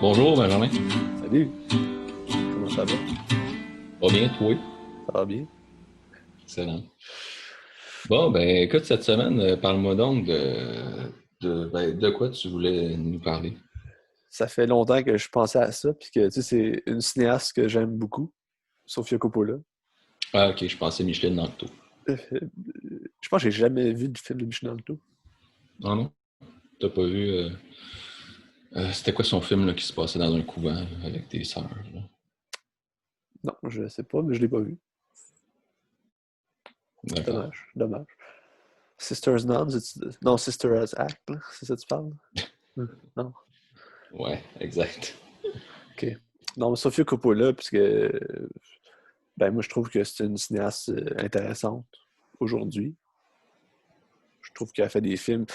Bonjour Benjamin, Salut, comment ça va? va bien toi? Ça va bien? Excellent. Bon, ben écoute, cette semaine, parle-moi donc de quoi tu voulais nous parler. Ça fait longtemps que je pensais à ça, puis que tu sais, c'est une cinéaste que j'aime beaucoup, Sofia Coppola. Ah ok, je pensais Micheline dans le tout. Je pense que j'ai jamais vu de film de Michel Dalto. Ah non? T'as pas vu c'était quoi son film là, qui se passait dans un couvent avec des sœurs, là? Non, je sais pas, mais je l'ai pas vu. D'accord. Dommage, dommage. Sisters Nuns, non, Sisters Act, là, c'est ça que tu parles? Non, Ouais, exact. ok. Non, mais Sofia Coppola, puisque ben moi je trouve que c'est une cinéaste intéressante aujourd'hui. Je trouve qu'elle fait des films.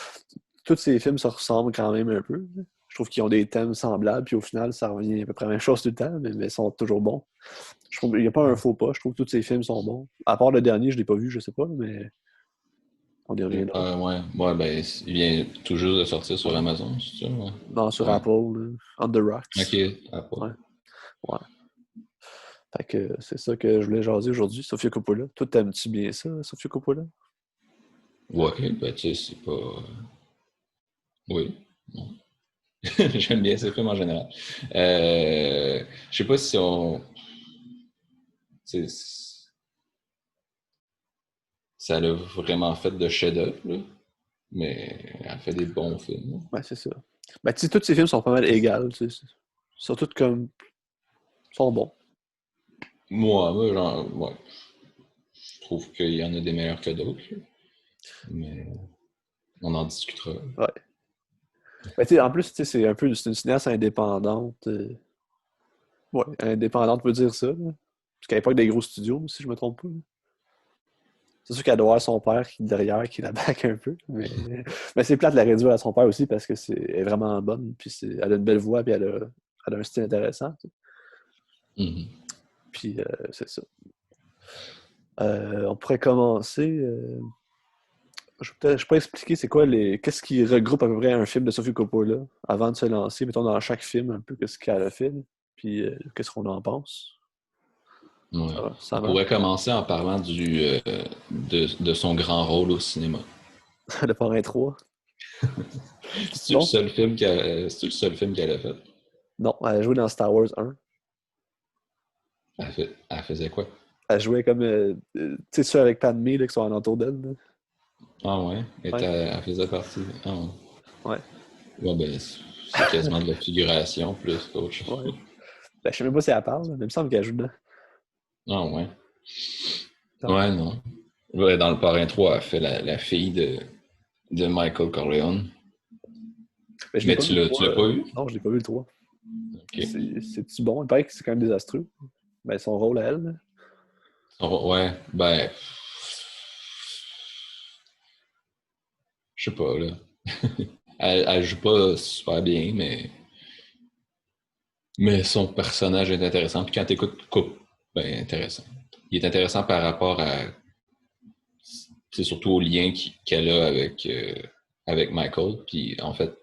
Tous ces films se ressemblent quand même un peu. Je trouve qu'ils ont des thèmes semblables, puis au final, ça revient à peu près à la même chose tout le temps, mais ils sont toujours bons. Je trouve qu'il n'y a pas un faux pas. Je trouve que tous ces films sont bons. À part le dernier, je ne l'ai pas vu, je sais pas, mais on y reviendra. Ouais, ouais, ben il vient tout juste de sortir sur Amazon, c'est ça? Ouais. Non, sur Ouais. Apple, On the Ok, Rocks. ah, pas. Ouais, ouais. Fait que c'est ça que je voulais jaser aujourd'hui. Sofia Coppola. Toi, t'aimes-tu bien ça, Sofia Coppola? Ouais, ben tu sais, c'est pas. Oui. J'aime bien ces films en général. Je sais pas si on. Ça l'a vraiment fait de chef-d'œuvre, là, mais elle fait des bons films, là. Ouais, c'est ça. Ben, tu sais, tous ces films sont pas mal égaux, tu sais. Ils sont tous comme. Sont bons. Moi, genre, ouais, je trouve qu'il y en a des meilleurs que d'autres, là, mais on en discutera. Ouais. Ben, tu sais, en plus, tu sais, c'est une cinéaste indépendante. Ouais, indépendante peut dire ça, là. Parce qu'à l'époque des gros studios, si je me trompe pas, là. C'est sûr qu'elle doit avoir son père qui derrière, qui la back un peu. Mais c'est plate de la réduire à son père aussi parce que elle est vraiment bonne. Puis elle a une belle voix, puis elle a un style intéressant, tu sais. Mhm. Puis c'est ça. On pourrait commencer. Je peux expliquer c'est quoi qu'est-ce qui regroupe à peu près un film de Sofia Coppola avant de se lancer, mettons dans chaque film un peu qu'est-ce qu'elle a fait, là. Puis qu'est-ce qu'on en pense. Ouais. Ça On pourrait marche. commencer en parlant de son grand rôle au cinéma. Le Parrain 3. C'est C'est-tu le bon? seul film c'est-tu le seul film qu'elle a fait? Non, elle a joué dans Star Wars 1. Elle faisait quoi? Elle jouait comme, tu sais, ceux avec Padmé là, qui sont alentour d'elle, là. Ah ouais? Ouais, Elle faisait partie. Ah ouais. ouais, Ouais, ben, c'est quasiment de la figuration plus qu'autre chose. ouais. Ben, je sais même pas si elle parle, là, mais il me semble qu'elle joue dedans. Ah ouais. Non. Ouais, non. Ouais, dans le Parrain 3, elle fait la fille de Michael Corleone. Mais je l'ai Mais pas vu le tu 3. l'as pas eu? Non, je l'ai pas vu le 3. Ok. C'est-tu bon? Il paraît que c'est quand même désastreux. Ben, son rôle à elle, là. Ouais, ben, je sais pas, là. Elle joue pas super bien, mais son personnage est intéressant. Puis quand t'écoutes Coupe, ben, intéressant. Il est intéressant par rapport à, c'est surtout au lien qu'elle a avec Michael. Puis en fait,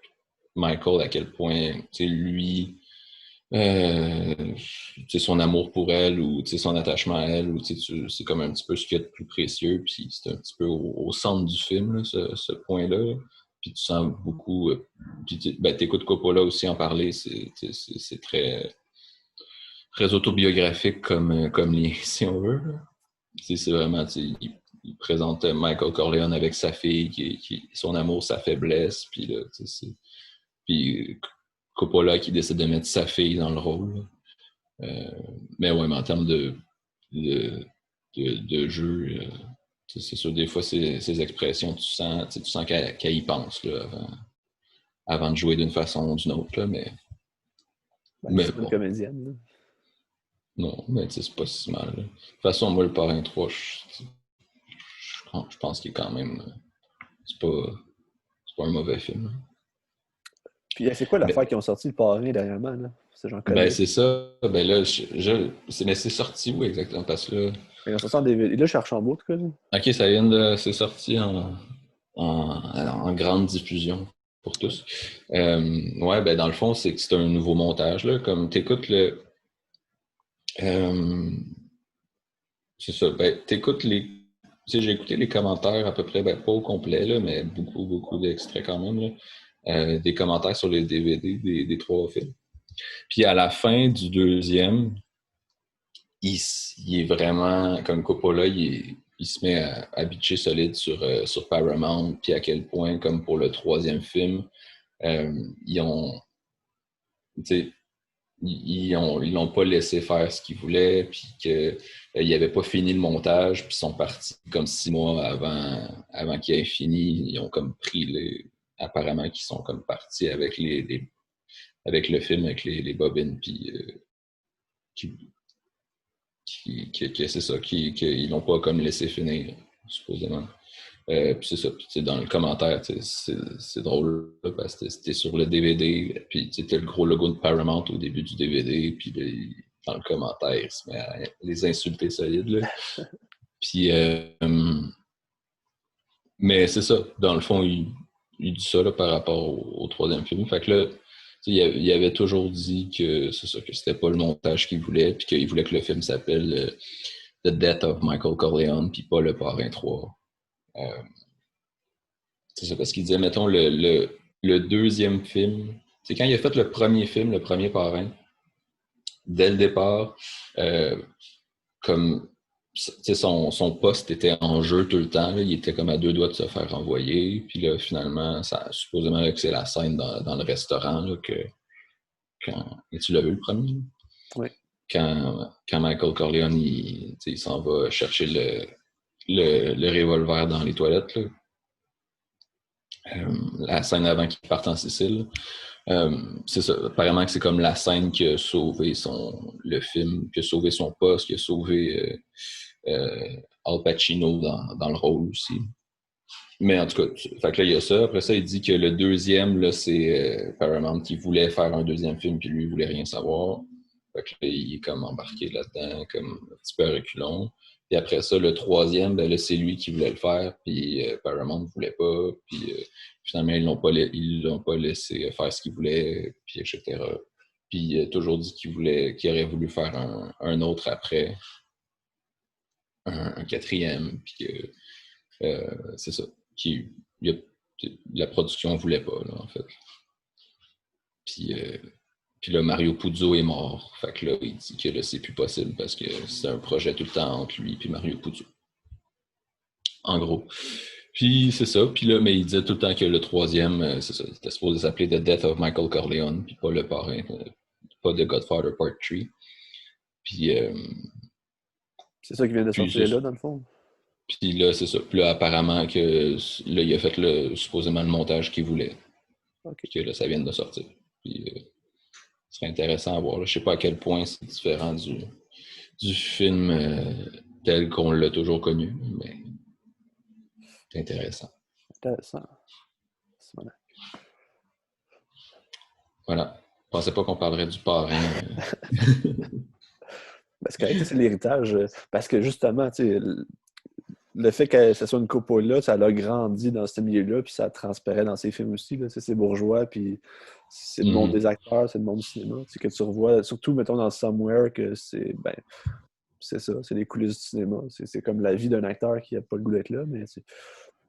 Michael, à quel point, tu sais, lui, son amour pour elle ou son attachement à elle, ou c'est comme un petit peu ce qu'il y a de plus précieux, puis c'est un petit peu au centre du film, là, ce point-là. Puis tu sens beaucoup. Puis ben, t'écoutes Coppola aussi en parler, c'est très autobiographique comme lien, si on veut, là. C'est vraiment, il présente Michael Corleone avec sa fille, son amour, sa faiblesse, puis là, puis Coppola qui décide de mettre sa fille dans le rôle, là. Mais ouais, mais en termes de, de jeu, c'est sûr, des fois, ces expressions, tu sens qu'elle y pense là, avant de jouer d'une façon ou d'une autre, là, Ben, mais c'est une bonne bon, comédienne, là. non, mais c'est pas si mal, là. De toute façon, moi, le Parrain 3, je pense qu'il est quand même. C'est pas, c'est pas un mauvais film, là. Puis c'est quoi l'affaire Mais, qui ont sorti le Parrain dernièrement, là? Ça, j'en ben, connais. c'est ça. Ben là, mais c'est sorti où exactement? Parce que là, Ils ont sorti en DVD. Là, je cherche en beau, en tout cas, là. ok, c'est sorti en grande diffusion. pour tous. Ouais, ben dans le fond, c'est que c'est un nouveau montage, là. Comme t'écoutes le... c'est ça, ben t'écoutes les... Tu sais, j'ai écouté les commentaires à peu près, ben pas au complet, là, mais beaucoup d'extraits quand même, là. Des commentaires sur les DVD des trois films. Puis à la fin du deuxième, il est vraiment, comme Coppola, il se met à bitcher solide sur Paramount, puis à quel point, comme pour le troisième film, ils ont, tu sais, ils l'ont pas laissé faire ce qu'ils voulaient, puis qu'ils n'avaient pas fini le montage, puis ils sont partis comme 6 mois avant qu'il ait fini. Ils ont comme pris apparemment qu'ils sont comme partis avec avec le film, avec les bobines, puis qui, c'est ça, qu'ils l'ont pas comme laissé finir, supposément. Puis c'est ça, puis dans le commentaire, c'est drôle là, parce que c'était sur le DVD, puis t'as le gros logo de Paramount au début du DVD, puis là, dans le commentaire, il se met à les insulter solides. Là. Puis, mais c'est ça, dans le fond, il dit ça là, par rapport au troisième film. Fait que là, il avait toujours dit que c'est ça, que c'était pas le montage qu'il voulait, puis qu'il voulait que le film s'appelle The Death of Michael Corleone, puis pas Le Parrain 3. C'est ça, parce qu'il disait, mettons, le deuxième film, c'est quand il a fait le premier film, le premier Parrain, dès le départ, comme son poste était en jeu tout le temps, là, il était comme à deux doigts de se faire renvoyer, puis là, finalement, supposément que c'est la scène dans le restaurant, là, et tu l'as vu le premier? Oui. Quand Michael Corleone, il s'en va chercher le revolver dans les toilettes, là. La scène avant qu'il parte en Sicile. C'est ça. Apparemment que c'est comme la scène qui a sauvé le film, qui a sauvé son poste, qui a sauvé Al Pacino dans le rôle aussi. Mais en tout cas, fait que là, il y a ça. Après ça, il dit que le deuxième, là, c'est Paramount qui voulait faire un deuxième film, puis lui, il voulait rien savoir. Fait que là, il est comme embarqué là-dedans, comme un petit peu à reculons. Puis après ça, le troisième, ben là, c'est lui qui voulait le faire, puis Paramount ne voulait pas. Puis finalement, ils l'ont pas laissé faire ce qu'il voulait, puis etc. Puis il a toujours dit qu'il aurait voulu faire un autre après, un quatrième, puis que c'est ça. La production ne voulait pas, là, en fait. Puis là, Mario Puzo est mort. Fait que là, il dit que là, c'est plus possible parce que c'est un projet tout le temps entre lui et Mario Puzo. En gros. Puis c'est ça. Puis là, mais il disait tout le temps que le troisième, c'est ça, c'était supposé s'appeler The Death of Michael Corleone, puis pas le parrain, pas The Godfather Part 3. Puis, C'est ça qui vient de sortir là, dans le fond. Puis là, c'est ça. Puis là, apparemment que là, il a fait supposément le montage qu'il voulait. Okay. Que là, ça vient de sortir. Puis ce serait intéressant à voir. Là. Je sais pas à quel point c'est différent du film tel qu'on l'a toujours connu, mais c'est intéressant. Intéressant. Voilà. Je pensais pas qu'on parlerait du parrain. Ben, c'est correct, c'est l'héritage. Parce que justement, le fait que ce soit une Coppola, ça l'a grandi dans ce milieu-là, puis ça transparaît dans ses films aussi. Là. C'est bourgeois, puis c'est le monde des acteurs, c'est le monde du cinéma. C'est que tu revois, surtout, mettons, dans Somewhere, que c'est ça, c'est les coulisses du cinéma. C'est comme la vie d'un acteur qui n'a pas le goût d'être là, mais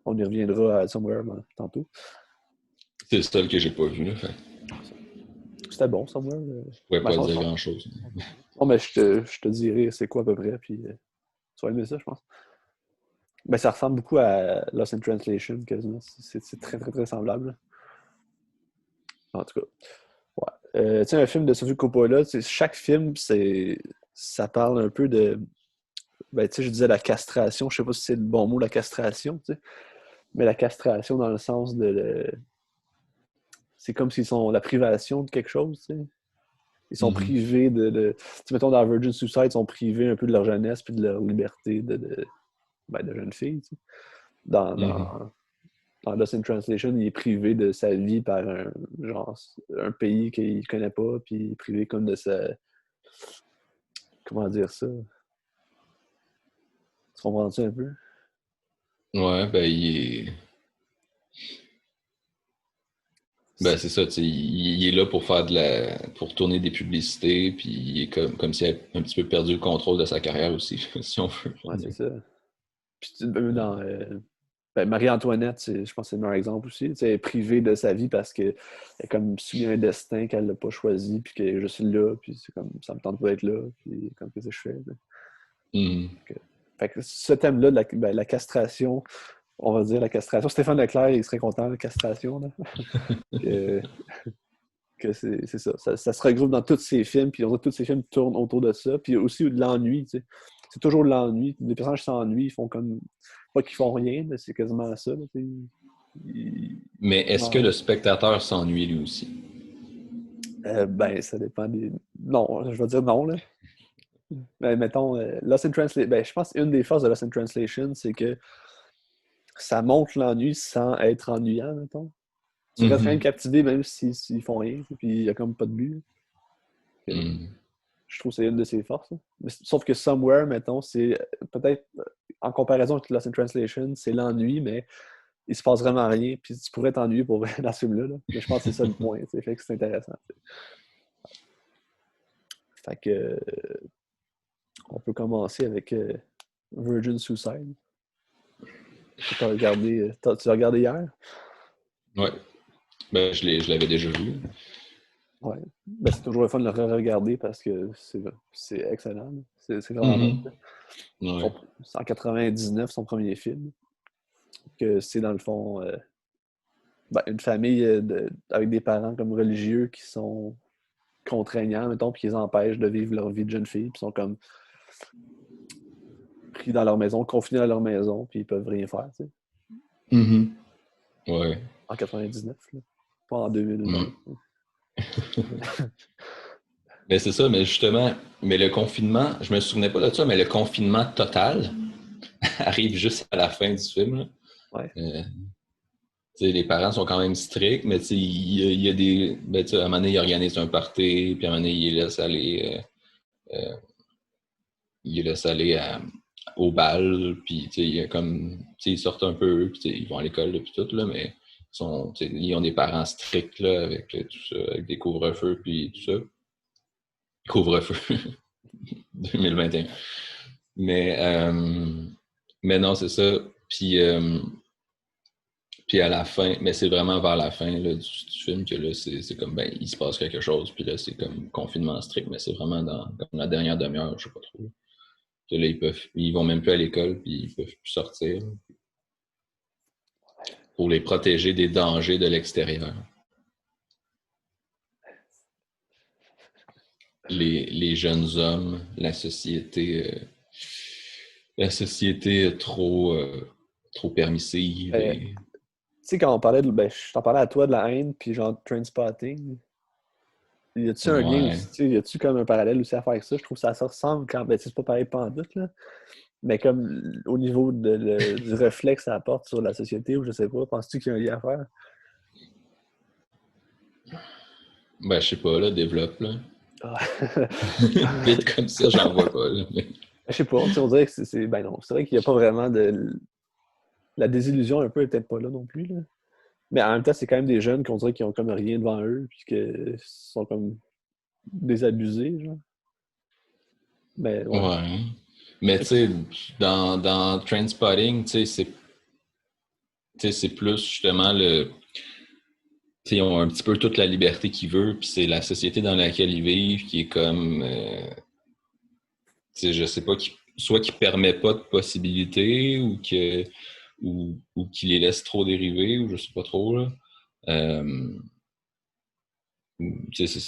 on y reviendra à Somewhere tantôt. C'est le seul que j'ai pas vu. Là, fait. C'était bon, Somewhere. Je pouvais pas dire grand-chose. Non, mais je te dirai c'est quoi à peu près, puis tu vas aimer ça, je pense. Ben, ça ressemble beaucoup à Lost in Translation, quasiment. C'est très, très, très semblable. En tout cas. Ouais. Tu sais, un film de Sofia Coppola, chaque film, ça parle un peu de. Ben, tu sais, je disais la castration. Je sais pas si c'est le bon mot, la castration, tu sais. Mais la castration dans le sens de. C'est comme s'ils sont la privation de quelque chose, tu sais. Ils sont privés de. Tu sais, mettons, dans Virgin Suicide, ils sont privés un peu de leur jeunesse puis de leur liberté de jeune fille, tu sais. Dans Lost in Translation, il est privé de sa vie par un pays qu'il connaît pas, puis il est privé comme de sa... Comment dire ça? Tu comprends-tu un peu? Ouais, ben il est... Ben, c'est ça, tu sais, il est là pour faire pour tourner des publicités, puis il est comme s'il avait un petit peu perdu le contrôle de sa carrière aussi, si on veut. Ouais, c'est ça. Puis dans Marie-Antoinette, je pense que c'est le meilleur exemple aussi. Tu sais, elle est privée de sa vie parce qu'elle est comme soumis à un destin qu'elle n'a pas choisi, puis qu'elle est juste là, puis c'est comme ça me tente pas d'être là, puis comme qu'est-ce que je fais. Là? Mhm. Fait que ce thème-là de la castration, on va dire la castration. Stéphane Leclerc, il serait content de la castration. Là. que, que c'est ça. Ça se regroupe dans tous ces films, puis tous ces films tournent autour de ça. Puis aussi de l'ennui, tu sais. C'est toujours de l'ennui. Les personnages s'ennuient, ils font comme. Pas qu'ils font rien, mais c'est quasiment ça. Là, Mais est-ce que non. le spectateur s'ennuie lui aussi? Ben, ça dépend des. Non, je vais dire non, là. Mais mettons, Lost in Translation. Ben, je pense qu'une des forces de Lost in Translation, c'est que ça montre l'ennui sans être ennuyant, mettons. Tu restes quand même Mhm. captivé même s'ils font rien, puis il n'y a comme pas de but. Mhm. Je trouve que c'est une de ses forces. Hein. Sauf que Somewhere, mettons, c'est peut-être en comparaison avec Lost in Translation, c'est l'ennui, mais il se passe vraiment rien. Puis tu pourrais t'ennuyer pour vrai dans ce film-là. Là. Mais je pense que c'est ça le point. Fait que c'est intéressant. T'sais. Fait que on peut commencer avec Virgin Suicide. Tu as regardé, tu l'as regardé hier? Ouais. Ben, je l'avais déjà vu. Ouais. Ben, c'est toujours le fun de le re-regarder parce que c'est excellent. Là. C'est vraiment bon. Mhm. Ouais. C'est en 99, son premier film. Que c'est dans le fond une famille avec des parents comme religieux qui sont contraignants, mettons, puis qui les empêchent de vivre leur vie de jeune fille, puis sont comme pris dans leur maison, confinés dans leur maison, puis ils peuvent rien faire, tu sais. Mhm. Ouais. En 99, là. Pas en 2020. Mhm. Ben, c'est ça, mais justement, mais le confinement, je me souvenais pas de ça, mais le confinement total arrive juste à la fin du film. Là. Ouais. Euh, les parents sont quand même stricts, mais il y a des. Ben, à un moment donné, ils organisent un party, puis à un moment donné, ils les laissent aller, ils les laissent aller au bal, puis il y a comme. Ils sortent un peu, puis ils vont à l'école, puis tout, là, mais ils ont des parents stricts là, avec tout ça, avec des couvre-feux, puis tout ça. Couvre-feu 2021. Mais, mais non, c'est ça. Puis à la fin, mais c'est vraiment vers la fin là, du film que là, c'est comme, ben, il se passe quelque chose, puis là, c'est comme confinement strict, mais c'est vraiment dans comme la dernière demi-heure, je sais pas trop. Que là, ils vont même plus à l'école, puis ils peuvent plus sortir pour les protéger des dangers de l'extérieur. Les jeunes hommes, la société trop permissive Tu et sais, quand on parlait je t'en parlais à toi de la haine, puis genre Trainspotting, y a-tu un lien ouais. aussi, tu sais, y a-tu comme un parallèle aussi à faire avec ça? Je trouve que ça se ressemble quand, ben, c'est pas pareil pantoute, là, mais comme au niveau du reflet que ça apporte sur la société, ou je sais pas, penses-tu qu'il y a un lien à faire? Ben, je sais pas, là, développe, là. Ah. Vite comme ça, j'en vois pas, là. Je sais pas, tu sais, on dirait que ben non, c'est vrai qu'il n'y a pas vraiment la désillusion un peu est peut-être pas là non plus, là. Mais en même temps, c'est quand même des jeunes qu'on dirait qu'ils ont comme rien devant eux, puis qu'ils sont comme désabusés, genre. Mais ouais. Ouais. Mais tu sais, dans Trainspotting, c'est plus justement tu sais, ils ont un petit peu toute la liberté qu'ils veulent, puis c'est la société dans laquelle ils vivent qui est comme, tu sais, je sais pas, soit qui permet pas de possibilités ou qui les laisse trop dériver, ou je sais pas trop, là. Euh, Tu sais,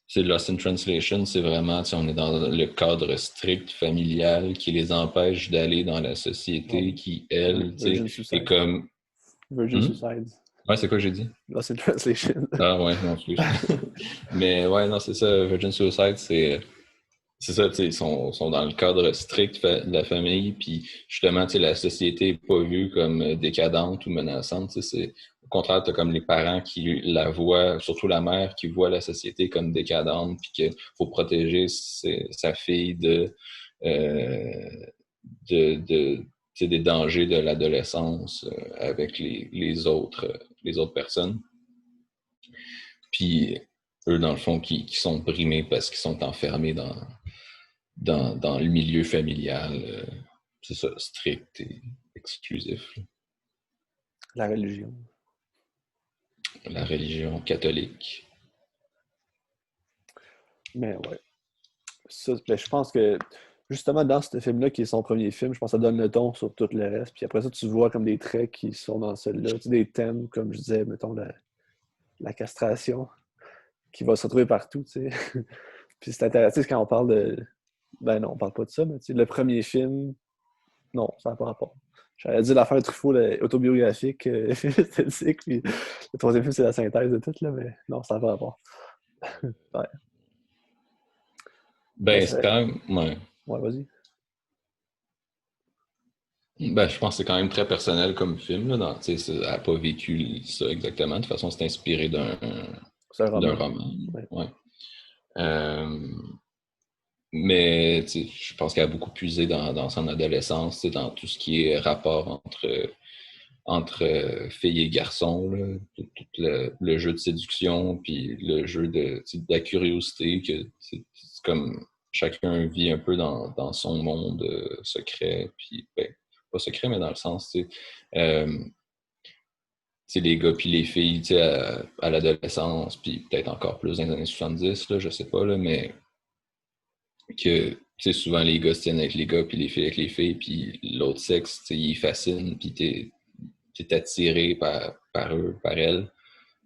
c'est Lost in Translation, c'est vraiment, tu sais, on est dans le cadre strict familial qui les empêche d'aller dans la société Ouais. qui, elle, tu sais, Virgin est Suicide. comme. Virgin Hmm? Suicide. Ouais, c'est quoi que j'ai dit? Lost in Translation. Ah ouais, non, excuse. Mais ouais, non, c'est ça, Virgin Suicide, c'est ça, tu sais, sont dans le cadre strict de la famille, puis justement, tu sais, la société n'est pas vue comme décadente ou menaçante, tu sais, au contraire, tu as comme les parents qui la voient, surtout la mère, qui voit la société comme décadente, puis qu'il faut protéger sa fille euh, de tu sais, des dangers de l'adolescence avec les autres personnes. Puis eux, dans le fond, qui sont brimés parce qu'ils sont enfermés dans le milieu familial. C'est ça, strict et exclusif. La religion. La religion catholique. Mais ouais. Ça, ben, je pense que justement dans ce film-là, qui est son premier film, je pense que ça donne le ton sur tout le reste. Puis après ça, tu vois comme des traits qui sont dans celui-là. Tu sais, des thèmes, comme je disais, mettons la castration, qui va se retrouver partout, tu sais. Puis c'est intéressant quand on parle de. Ben non, on parle pas de ça, mais tu sais, le premier film, non, ça n'a pas rapport. J'allais dire l'affaire Truffaut, autobiographique, film esthétique, puis le troisième film, c'est la synthèse de tout, là, mais non, ça n'a pas rapport. Ouais. Mais Ben, c'est c'est. quand même. Ouais. Ouais, vas-y. Ben, je pense que c'est quand même très personnel comme film. Là, elle n'a pas vécu ça exactement. De toute façon, c'est inspiré C'est un d'un roman. roman. Ouais. Ouais. Euh, mais je pense qu'elle a beaucoup puisé dans son adolescence, dans tout ce qui est rapport entre filles et garçons, là, tout le jeu de séduction, puis le jeu de la curiosité, que c'est comme chacun vit un peu dans son monde secret, puis ben, pas secret, mais dans le sens, euh, les gars puis les filles à l'adolescence, puis peut-être encore plus dans les années 70, là, je sais pas, là, mais que souvent les gars se tiennent avec les gars, puis les filles avec les filles, puis l'autre sexe, il fascine, puis t'es attiré par eux, par elles,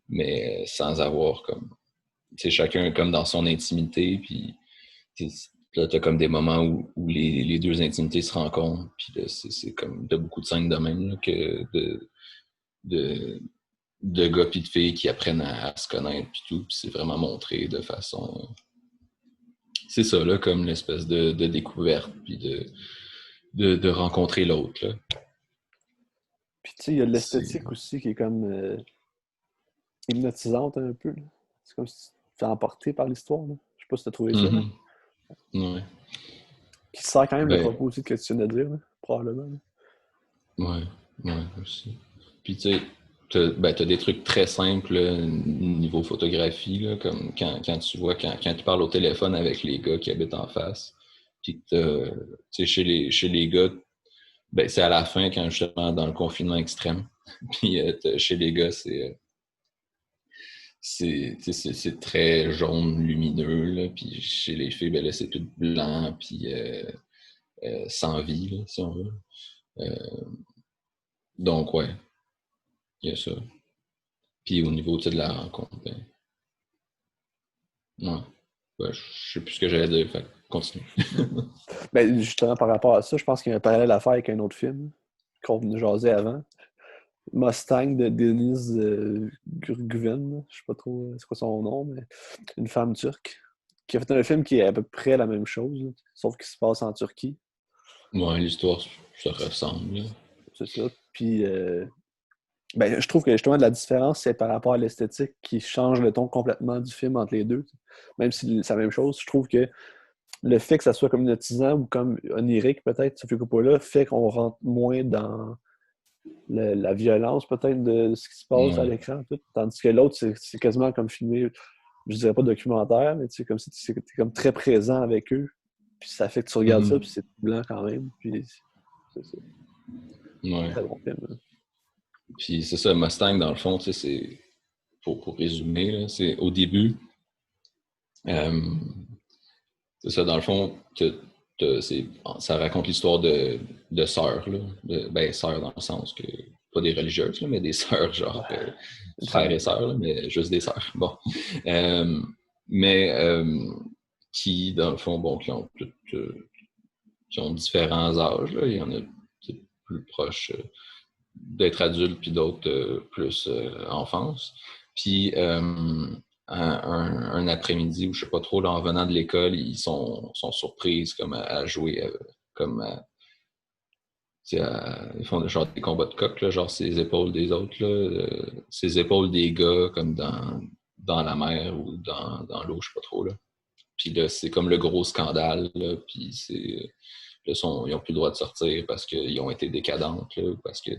mais sans avoir comme, chacun comme dans son intimité, puis là, t'as comme des moments où les deux intimités se rencontrent, puis là, c'est comme, t'as beaucoup de scènes de même, là, que de, de gars puis de filles qui apprennent à se connaître, puis tout, puis c'est vraiment montré de façon... C'est ça, là, comme l'espèce de découverte, puis de rencontrer l'autre, là. Puis tu sais, il y a C'est... l'esthétique aussi qui est comme hypnotisante un peu, là. C'est comme si tu te fais emporter par l'histoire, là. Je sais pas si tu as trouvé ça, là. Mm-hmm. Ouais. Qui sert quand même le Ben, propos aussi que tu viens de dire, là, probablement, là. ouais, ouais, aussi. Puis tu sais, t'as des trucs très simples là, niveau photographie, là, comme quand tu vois, quand tu parles au téléphone avec les gars qui habitent en face, puis que tu sais, chez les gars, ben, c'est à la fin, quand justement dans le confinement extrême, puis chez les gars, c'est très jaune lumineux, là, puis chez les filles, ben là, c'est tout blanc, puis sans vie, là, si on veut. Euh, donc, ouais, il y a ça. Puis au niveau de la rencontre, ben, ouais. Ben, je sais plus ce que j'allais dire, fait que continue. Ben, justement, par rapport à ça, je pense qu'il y a un parallèle à faire avec un autre film qu'on venait jaser avant. Mustang de Denise Gurguen, je sais pas trop c'est quoi son nom, mais une femme turque, qui a fait un film qui est à peu près la même chose, là, sauf qu'il se passe en Turquie. Ouais, l'histoire se ressemble, là. C'est ça. Puis, ben, je trouve que justement, la différence, c'est par rapport à l'esthétique qui change le ton complètement du film entre les deux. Même si c'est la même chose, je trouve que le fait que ça soit comme hypnotisant ou comme onirique, peut-être, Sofia Coppola, fait qu'on rentre moins dans la violence, peut-être, de ce qui se passe à Ouais. l'écran. Tout. Tandis que l'autre, c'est quasiment comme filmé, je dirais pas documentaire, mais tu sais, comme si tu es comme très présent avec eux. Puis ça fait que tu regardes ça, Mhm. puis c'est blanc quand même. Puis c'est un Ouais. très bon film, hein. Puis c'est ça, Mustang, dans le fond, tu sais, c'est, pour résumer, là, c'est au début, euh, c'est ça, dans le fond, ça raconte l'histoire de sœurs, là, ben, sœurs dans le sens que, pas des religieuses, là, mais des sœurs, genre, Une frères et famille. sœurs, là, mais juste des sœurs. Bon. Euh, mais qui, dans le fond, bon, qui ont différents âges, là. Il y en a plus proches d'être adultes, puis d'autres plus enfance. Puis un après-midi, où je sais pas trop, là, en venant de l'école, ils sont surprises comme à jouer, comme ils font genre des combats de coq, là, genre ses épaules des autres, là, ses épaules des gars comme dans la mer ou dans l'eau, je sais pas trop. Là. Puis là, c'est comme le gros scandale, là, puis là, ils n'ont plus le droit de sortir parce qu'ils ont été décadentes, là, parce que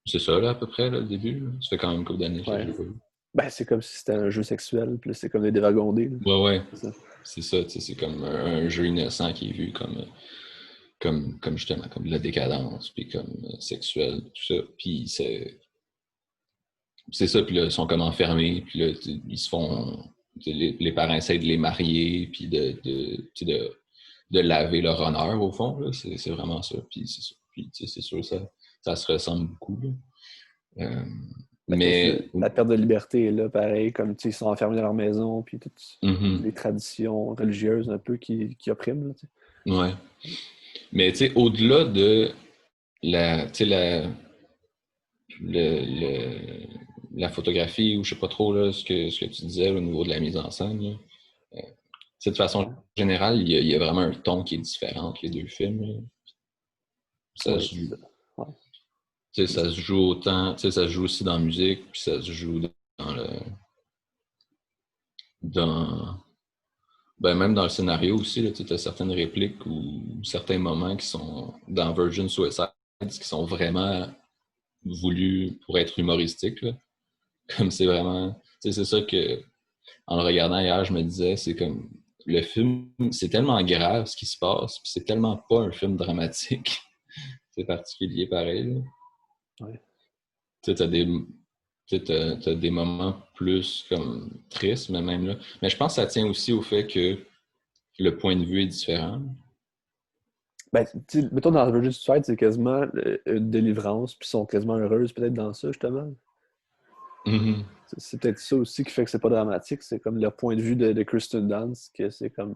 c'est ça, là, à peu près, là, le début. Là. Ça fait quand même une couple d'années que je Ouais. l'ai pas vu. Ben, c'est comme si c'était un jeu sexuel, puis là, c'est comme des dévergondés, là. Ouais. C'est ça. C'est ça, tu sais, c'est comme un jeu innocent qui est vu comme justement, comme de la décadence, puis comme sexuel, tout ça. Puis c'est ça, puis là, ils sont comme enfermés, puis là, ils se font. Les parents essaient de les marier, puis tu sais, de laver leur honneur, au fond, là. C'est vraiment ça. Puis c'est ça. Puis, tu sais, c'est sûr, ça se ressemble beaucoup, là. Euh, Fait que aussi, mais. la perte de liberté est là, pareil, comme tu sais, ils sont enfermés dans leur maison, puis toutes les Mhm, traditions religieuses un peu qui oppriment, là, tu sais. ouais. Mais tu sais, au-delà de tu sais, la photographie, ou je sais pas trop là, ce que tu disais là, au niveau de la mise en scène, là, de façon Ouais, générale, il y a vraiment un ton qui est différent entre les deux films, là. Ça ouais, se c'est joue. ça. Ouais. Tu sais, ça se joue autant, tu sais, ça se joue aussi dans la musique, puis ça se joue dans le, dans, ben même dans le scénario aussi, là, tu as certaines répliques ou certains moments qui sont dans Virgin Suicide qui sont vraiment voulus pour être humoristiques, là. Comme c'est vraiment, tu sais, c'est ça que, en le regardant hier, je me disais, c'est comme, le film, c'est tellement grave ce qui se passe, puis c'est tellement pas un film dramatique. C'est particulier pareil, là. Ouais. Tu sais, t'as des moments plus comme tristes, mais même là. Mais je pense que ça tient aussi au fait que le point de vue est différent. Ben, tu sais, mettons dans Virgin Suicide, c'est quasiment une délivrance, puis ils sont quasiment heureuses peut-être dans ça, justement. Mhm. C'est peut-être ça aussi qui fait que c'est pas dramatique, c'est comme le point de vue de Kristen Dunst, que c'est comme,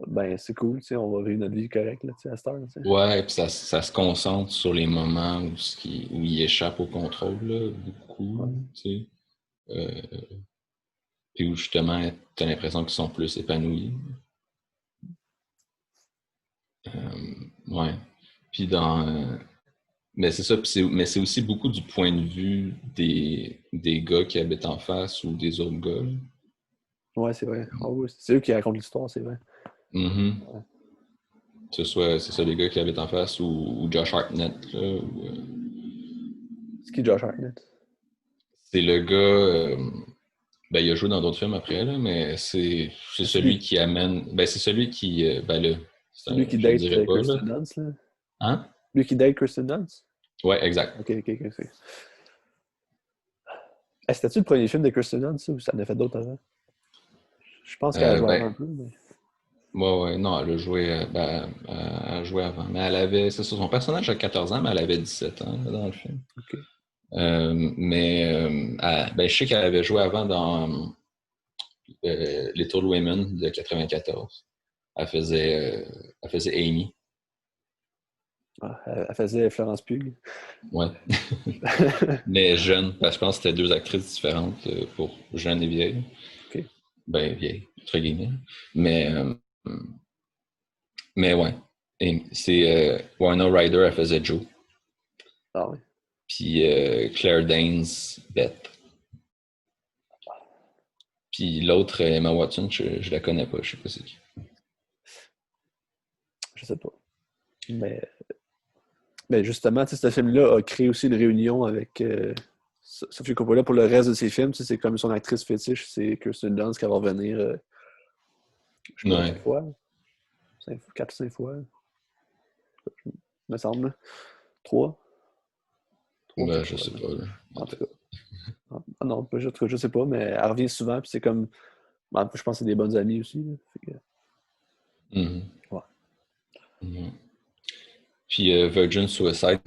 ben, c'est cool, tu sais, on va vivre notre vie correcte, là, tu sais, à cette heure, tu sais. Ouais, puis ça se concentre sur les moments où il échappe au contrôle, là, beaucoup, Ouais. tu sais. Euh, Puis où justement, t'as l'impression qu'ils sont plus épanouis. Ouais. Puis mais c'est ça, mais c'est aussi beaucoup du point de vue des gars qui habitent en face ou des autres gars, là. Ouais, c'est vrai. Ah oui, c'est eux qui racontent l'histoire, c'est vrai. Mhm. Ouais. C'est ça, les gars qui habitent en face ou Josh Hartnett, là, C'est qui Josh Hartnett? c'est le gars, ben, il a joué dans d'autres films après, là, mais c'est C'est celui lui, qui amène, ben, c'est celui qui, ben là, c'est lui qui je le date dirais pas, là. Kristen Dunst, là. Hein? Lui qui date Kristen Dunst? Ouais, exact. Ok. C'était-tu le premier film de Kristen Dunst, ça, ou ça en a fait d'autres avant? Je pense qu'elle a joué avant Ben, un peu, mais... ouais, non, elle a joué, elle a joué avant. Mais elle avait, c'est ça, son personnage a 14 ans, mais elle avait 17 ans là, dans le film. Ok. Ben, je sais qu'elle avait joué avant dans Little Women de 94. Elle faisait Amy. Ah, elle faisait Florence Pugh. Ouais. Mais jeune, parce que je pense que c'était deux actrices différentes pour jeune et vieille. Ok. Ben, vieille, entre guillemets. Mais, euh, mais ouais. C'est Winona Ryder, elle faisait Joe. Ah oui. Puis Claire Danes, Beth. Puis l'autre, Emma Watson, je la connais pas, je sais pas c'est qui. Je sais pas. Mais, mais justement, tu sais, ce film-là a créé aussi une réunion avec Sofia Coppola pour le reste de ses films. Tu sais, c'est comme son actrice fétiche, c'est Kirsten Dunst qui va revenir, je sais pas combien Ouais, de fois. 4 ou 5 fois, me semble. 3. 3 ou ben 4 je fois, sais là. pas, là. En tout cas. Ah non, je sais pas, mais elle revient souvent, puis c'est comme. Je pense que c'est des bonnes amies aussi, là. Fait que, Mhm. ouais. Mhm. Puis Virgin Suicide,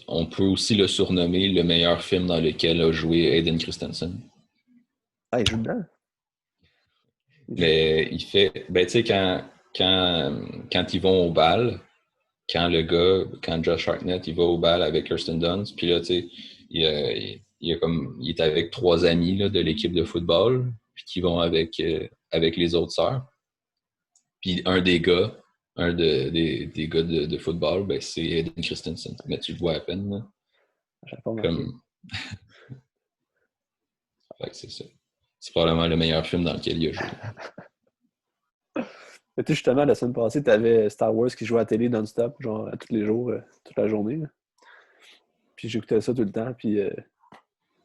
on peut aussi le surnommer le meilleur film dans lequel a joué Hayden Christensen. Ah, il joue dedans. Il joue. Mais il fait, ben tu sais, quand ils vont au bal, quand Josh Hartnett, il va au bal avec Kirsten Dunst, puis là, tu sais, il est avec trois amis là, de l'équipe de football, puis qui vont avec les autres sœurs. Puis des gars de football, ben, c'est Hayden Christensen. Mais tu le vois à peine, là. J'avais pas remarqué. Comme, fait que c'est ça. C'est probablement le meilleur film dans lequel il a joué. Mais tu sais, justement, la semaine passée, t'avais Star Wars qui jouait à la télé non-stop, genre à tous les jours, toute la journée, là. Puis j'écoutais ça tout le temps, puis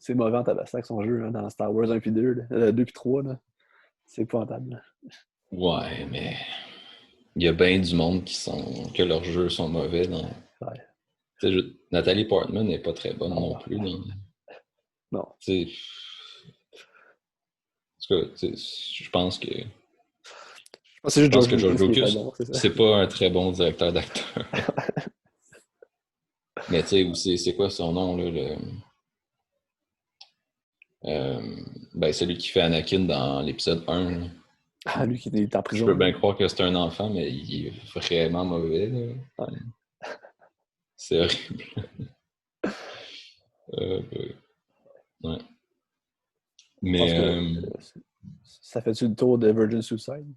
C'est mauvais en tabaslac son jeu hein, dans Star Wars 1 puis 2, 2 puis 3. Là. C'est épouvantable. Ouais, mais il y a bien du monde que leurs jeux sont mauvais. Ouais. Nathalie Portman n'est pas très bonne non plus. Non. En tout cas, je pense que. C'est juste Je pense George que George Lucas qui Lucas, était bon, c'est ça. c'est pas un très bon directeur d'acteur. Mais tu sais, aussi, c'est quoi son nom, là, celui qui fait Anakin dans l'épisode 1. Là. Ah, lui qui est en Je prison. peux bien croire que c'est un enfant, mais il est vraiment mauvais. Là. Ouais. C'est horrible. Ouais. Je pense que ça fait-tu le tour de Virgin Suicide?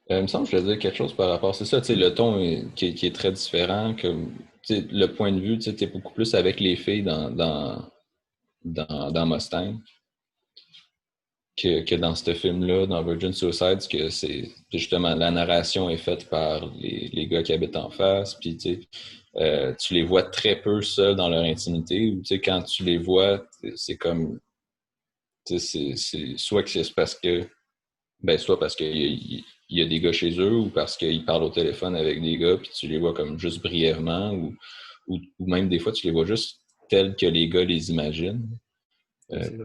Il me semble que je voulais dire quelque chose par rapport à ça. Le ton qui est très différent. Le point de vue, tu es beaucoup plus avec les filles dans Mustang que dans ce film-là, dans Virgin Suicide, que c'est justement la narration est faite par les gars qui habitent en face. Puis tu les vois très peu seuls dans leur intimité. Ou quand tu les vois, c'est comme. Soit que c'est parce que. Soit parce qu'il y a des gars chez eux ou parce qu'ils parlent au téléphone avec des gars puis tu les vois comme juste brièvement ou même des fois tu les vois juste tels que les gars les imaginent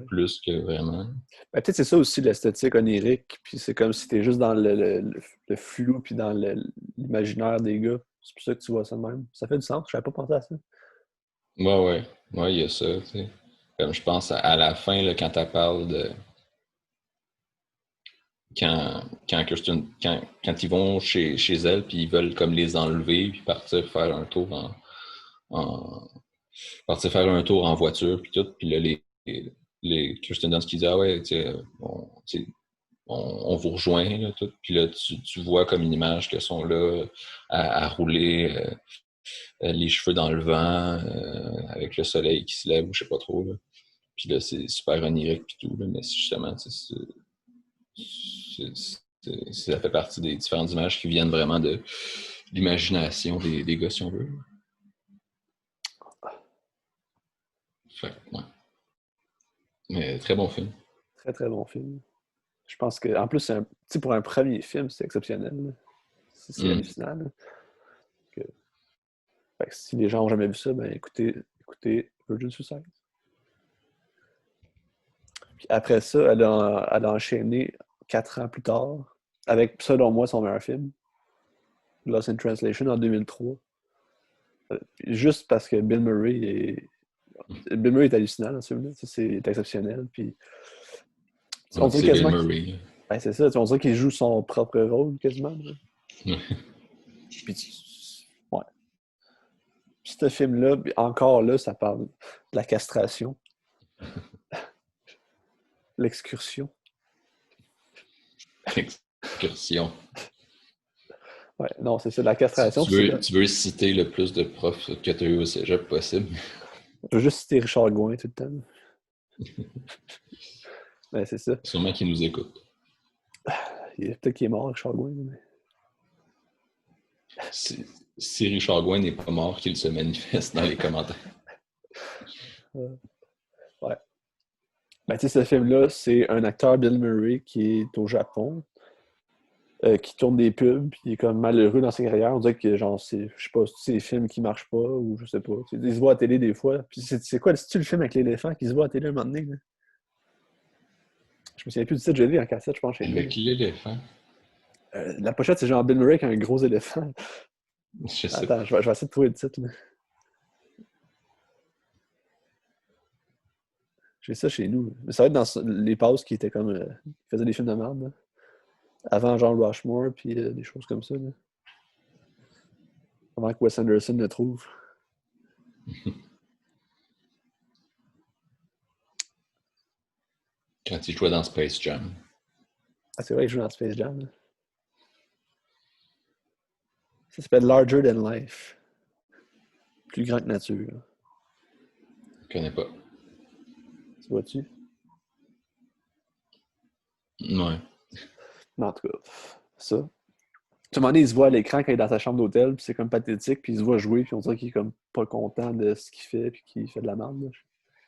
plus que vraiment. Ben, peut-être c'est ça aussi l'esthétique onirique, puis c'est comme si t'es juste dans le flou puis dans l'imaginaire des gars. C'est pour ça que tu vois ça de même. Ça fait du sens, je n'avais pas pensé à ça. Ouais, il y a ça, tu sais. Comme je pense à la fin, là, quand elle parle de quand ils vont chez elle puis ils veulent comme les enlever puis partir faire un tour en partir faire un tour en voiture puis tout, puis là les Kirsten Dunst qui disent ah ouais, on vous rejoint là, tout, puis là tu vois comme une image que sont là à rouler les cheveux dans le vent avec le soleil qui se lève ou je sais pas trop là. Puis là c'est super onirique puis tout là, mais justement ça fait partie des différentes images qui viennent vraiment de l'imagination des gars si on veut. Fait, ouais. Mais très bon film. Très très bon film. Je pense que, en plus, pour un premier film, c'est exceptionnel. Là. C'est hallucinant. Là. Fait que si les gens n'ont jamais vu ça, ben écoutez Virgin Suicide. Puis après ça, elle a enchaîné 4 ans plus tard avec, selon moi, son meilleur film, Lost in Translation, en 2003. Juste parce que Bill Murray est hallucinant dans ce film-là. C'est exceptionnel. Puis, on dirait c'est Bill quasiment Murray. Ben, c'est ça, on dirait qu'il joue son propre rôle quasiment. Puis, ouais. Puis ce film-là, encore là, ça parle de la castration. L'excursion. Excursion. Ouais, non, c'est ça, la castration. Tu veux citer le plus de profs que tu as eu au cégep possible. Je veux juste citer Richard Gouin tout le temps. Ben, c'est ça. Sûrement qu'il nous écoute. Peut-être qu'il est mort, Richard Gouin. Mais... Si Richard Gouin n'est pas mort, qu'il se manifeste dans les commentaires. Ouais. Ben, tu sais, ce film-là, c'est un acteur, Bill Murray, qui est au Japon, qui tourne des pubs, puis il est comme malheureux dans sa carrière. On dirait que, genre, je sais pas, c'est des films qui marchent pas, ou je sais pas. Il se voit à la télé des fois. Puis c'est quoi, c'est-tu le film avec l'éléphant qui se voit à la télé un moment donné? Là? Je me souviens plus du titre, je l'ai lu en cassette, je pense. Avec l'éléphant? La pochette, c'est genre Bill Murray avec un gros éléphant. Je sais Attends, je vais essayer de trouver le titre. Là. J'ai ça chez nous. Mais ça va être dans les pauses qui étaient comme... qui faisaient des films de merde. Là. Avant Jean Rushmore, puis des choses comme ça. Là. Avant que Wes Anderson le trouve. Quand il jouait dans Space Jam. Ah, c'est vrai qu'il joue dans Space Jam. Là. Ça s'appelle Larger Than Life. Plus grand que nature. Là. Je connais pas. Tu vois-tu? Ouais. Mais en tout cas, ça. Tout le monde, il se voit à l'écran quand il est dans sa chambre d'hôtel, puis c'est comme pathétique, puis il se voit jouer, puis on dirait qu'il est comme pas content de ce qu'il fait, puis qu'il fait de la merde. Là.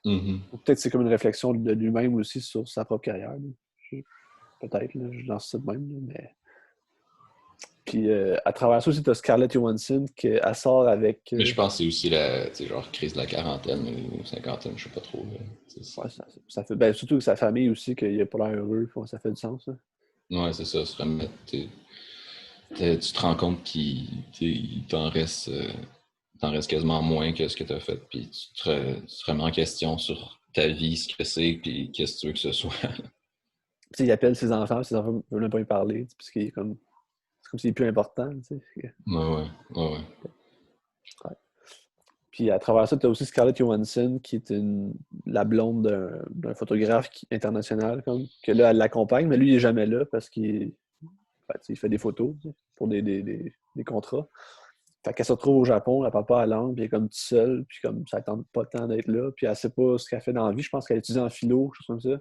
Mhm. Ou peut-être c'est comme une réflexion de lui-même aussi sur sa propre carrière. Peut-être, là, je lance ça de même. Là, mais... Puis à travers ça aussi, tu as Scarlett Johansson qui elle sort avec. Mais je pense que c'est aussi la, tu sais, genre, crise de la quarantaine ou cinquantaine, je sais pas trop. Là. Ouais, ça fait. Ben, surtout que sa famille aussi, qu'il a pas l'air heureux. Ça fait du sens. Là. Ouais, c'est ça, se remettre. Tu te rends compte qu'il t'en reste quasiment moins que ce que tu as fait, puis tu te remets en question sur ta vie, ce que c'est, puis qu'est-ce que tu veux que ce soit. Puis, il appelle ses enfants ne veulent même pas lui parler, parce qu'il est comme. C'est comme s'il est plus important. Ouais, ouais, ouais, ouais. Ouais. Puis à travers ça, tu as aussi Scarlett Johansson, qui est la blonde d'un photographe international, comme, que là, elle l'accompagne, mais lui, il n'est jamais là parce qu'il il fait des photos pour des contrats. Fait qu'elle se retrouve au Japon, elle parle pas la langue, puis elle est comme toute seule, puis comme ça ne tente pas tant d'être là, puis elle sait pas ce qu'elle fait dans la vie. Je pense qu'elle étudie en philo, quelque chose comme ça.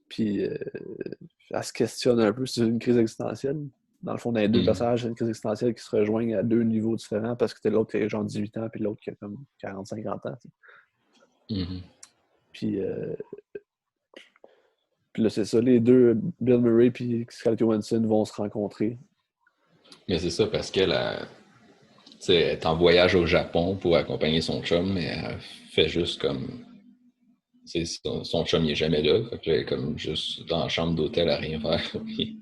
Puis elle se questionne un peu sur une crise existentielle. Dans le fond, dans les deux Mhm. personnages, c'est une crise existentielle qui se rejoignent à deux niveaux différents parce que l'autre qui a genre 18 ans, puis l'autre qui a comme 40-50 ans. Mhm. Puis, puis là, c'est ça, les deux, Bill Murray et Scarlett Johansson, vont se rencontrer. Mais c'est ça, parce qu'elle tu sais, elle est en voyage au Japon pour accompagner son chum, mais elle fait juste comme. Tu sais, son chum, il est jamais là. Fait que là, elle est comme juste dans la chambre d'hôtel à rien faire. Puis,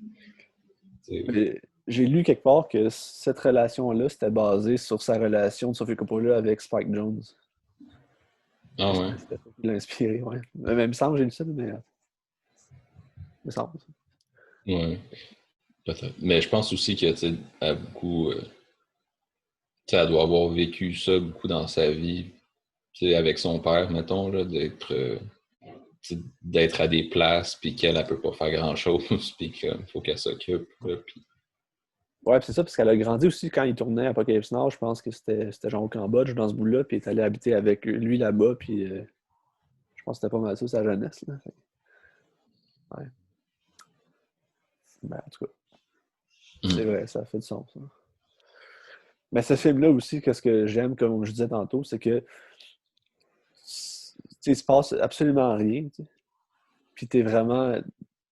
tu sais, Mais j'ai lu quelque part que cette relation-là, c'était basé sur sa relation de Sophie Coppola avec Spike Jones. ah ouais, C'était ça qui l'a inspiré, ouais. Mais il me semble, j'ai lu ça, mais il me semble. ouais, peut-être. Mais je pense aussi que, tu sais, elle a beaucoup. Tu sais, elle doit avoir vécu ça beaucoup dans sa vie, tu sais, avec son père, mettons, là, tu sais, d'être à des places, puis qu'elle, elle peut pas faire grand-chose, puis qu'il faut qu'elle s'occupe. Là, puis... Ouais, puis c'est ça, parce qu'elle a grandi aussi quand il tournait Apocalypse Now. Je pense que c'était genre au Cambodge, dans ce bout-là, puis elle est allée habiter avec lui là-bas, puis je pense que c'était pas mal ça, sa jeunesse. Là. Ouais. Ben, en tout cas, c'est Mm. vrai, ça fait du sens. Ça. Mais ce film-là aussi, qu'est-ce que j'aime, comme je disais tantôt, c'est que il se passe absolument rien. T'sais. Puis t'es vraiment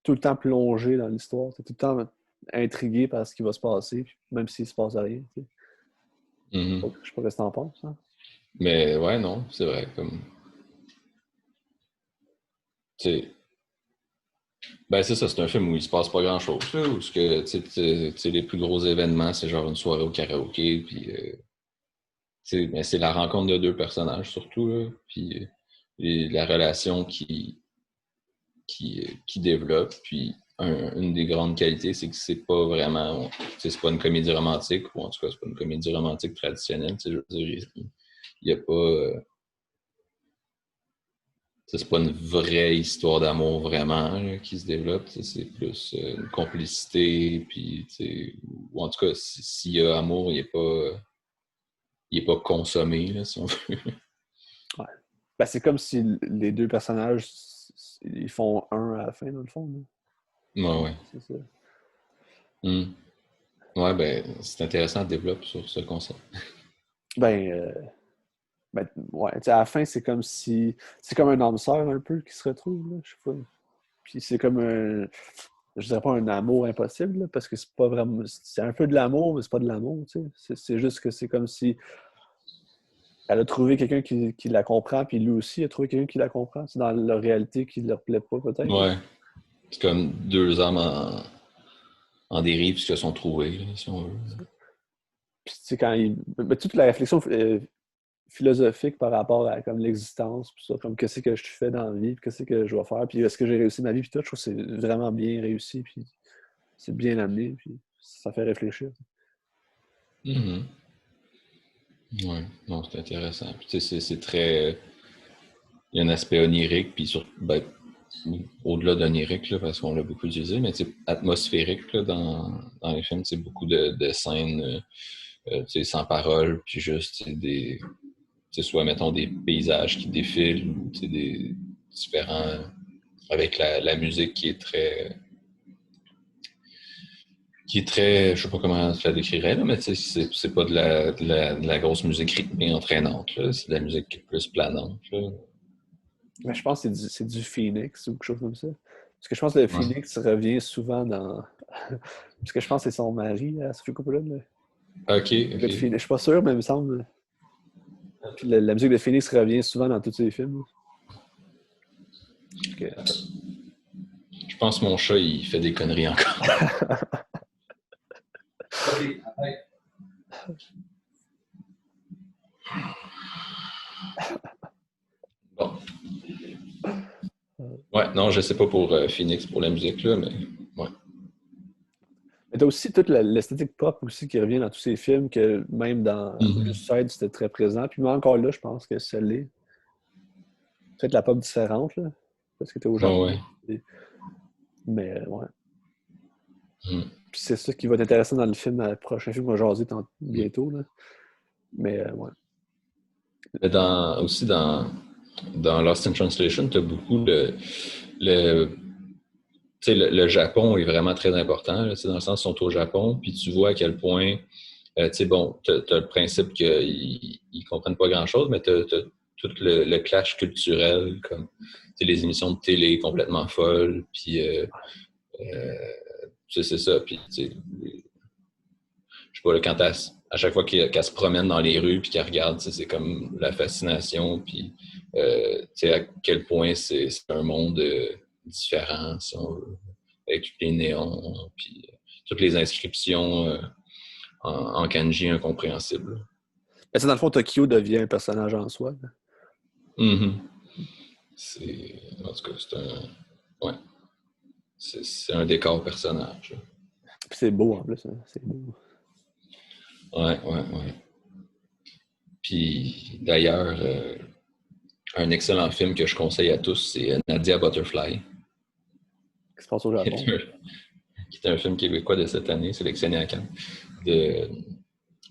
tout le temps plongé dans l'histoire. T'es tout le temps intrigué par ce qui va se passer, même s'il se passe rien. T'sais. Mhm. Je sais pas ce que t'en penses. Hein? Mais ouais, non, c'est vrai. Comme, tu sais, ben c'est ça, c'est un film où il se passe pas grand-chose. Là, où ce que, tu sais, les plus gros événements, c'est genre une soirée au karaoké, puis tu sais, mais c'est la rencontre de deux personnages surtout, là, puis la relation qui développe. Puis une des grandes qualités, c'est que c'est pas vraiment, tu sais, c'est pas une comédie romantique, ou en tout cas, c'est pas une comédie romantique traditionnelle. Tu sais, je veux dire, il y a pas, c'est pas une vraie histoire d'amour vraiment là, qui se développe. C'est plus une complicité, puis ou en tout cas, s'il y a amour, il est pas consommé, là, si on veut. Ouais. Ben, c'est comme si les deux personnages ils font un à la fin, dans le fond. Là. Ouais, ouais. C'est ça. Hmm. Ouais, ben, c'est intéressant de développer sur ce concept. Ben, ouais, à la fin, c'est comme si. C'est comme un âme sœur un peu qui se retrouve, là, je sais pas. Puis c'est comme un. Je dirais pas un amour impossible, là, parce que c'est pas vraiment. C'est un peu de l'amour, mais c'est pas de l'amour, tu sais. C'est juste que c'est comme si elle a trouvé quelqu'un qui la comprend, puis lui aussi a trouvé quelqu'un qui la comprend. C'est dans leur réalité qui leur plaît pas, peut-être. Ouais. C'est comme deux âmes en dérive qui se sont trouvées, là, si on veut. Puis, tu sais, quand il. Mais toute la réflexion philosophique par rapport à comme l'existence, puis ça, comme qu'est-ce que je fais dans la vie, puis qu'est-ce que je vais faire, puis est-ce que j'ai réussi ma vie, puis tout, je trouve que c'est vraiment bien réussi, puis c'est bien amené, puis ça fait réfléchir. Mhm. Ouais, non, c'est intéressant. Puis, tu sais, c'est très. Il y a un aspect onirique, puis ben, au-delà d'onirique, là, parce qu'on l'a beaucoup utilisé, mais tu sais, atmosphérique là, dans les films, c'est beaucoup de scènes tu sais, sans parole, puis juste tu sais, tu sais, soit mettons des paysages qui défilent, ou tu sais, des différents. Avec la musique qui est très, je sais pas comment je la décrirais, là, mais tu sais, c'est pas de la grosse musique rythmée entraînante, là. C'est de la musique qui est plus planante, là. Mais je pense que c'est du Phoenix ou quelque chose comme ça. Parce que je pense que le Ouais. Phoenix revient souvent dans. Parce que je pense que c'est son mari, Sofia Coppola, Ok, le gars de ok. Phoenix. Je suis pas sûr, mais il me semble. Puis la musique de Phoenix revient souvent dans tous ses films. Que- Je pense que mon chat, il fait des conneries encore. Bon. Ouais, non, je sais pas pour Phoenix, pour la musique, là, mais ouais. Mais t'as aussi toute l'esthétique pop aussi qui revient dans tous ses films, que même dans Mhm. Suicide, c'était très présent. Puis même encore là, je pense que ça l'est. Peut-être la pop différente, là, parce que t'es au Ouais, ouais. Japon. Mais ouais. Mhm. Puis c'est ça qui va être intéressant dans le film, le prochain film qu'on va jaser bientôt. Là. Mais ouais. Mais aussi dans Lost in Translation, tu as beaucoup le, tu sais, le Japon est vraiment très important, là, tu sais, dans le sens où ils sont au Japon, puis tu vois à quel point, tu sais, bon, tu as le principe qu'ils ne comprennent pas grand-chose, mais tu as tout le clash culturel, comme tu sais, les émissions de télé complètement folles, puis euh, tu sais, c'est ça, puis tu sais, je sais pas, là, quand à chaque fois qu'elle se promène dans les rues puis qu'elle regarde, c'est comme la fascination, puis tu sais, à quel point c'est un monde différent, si on veut, avec tous les néons, puis toutes les inscriptions en kanji incompréhensibles. Mais c'est dans le fond, Tokyo devient un personnage en soi. Là. Mm-hmm. En tout cas, ouais, c'est un décor personnage. Puis c'est beau en plus. Hein. C'est beau. Ouais, ouais, ouais. Puis d'ailleurs, un excellent film que je conseille à tous, c'est Nadia Butterfly, Qui se passe au qui est Japon. un, qui est un film québécois de cette année, sélectionné à Cannes, de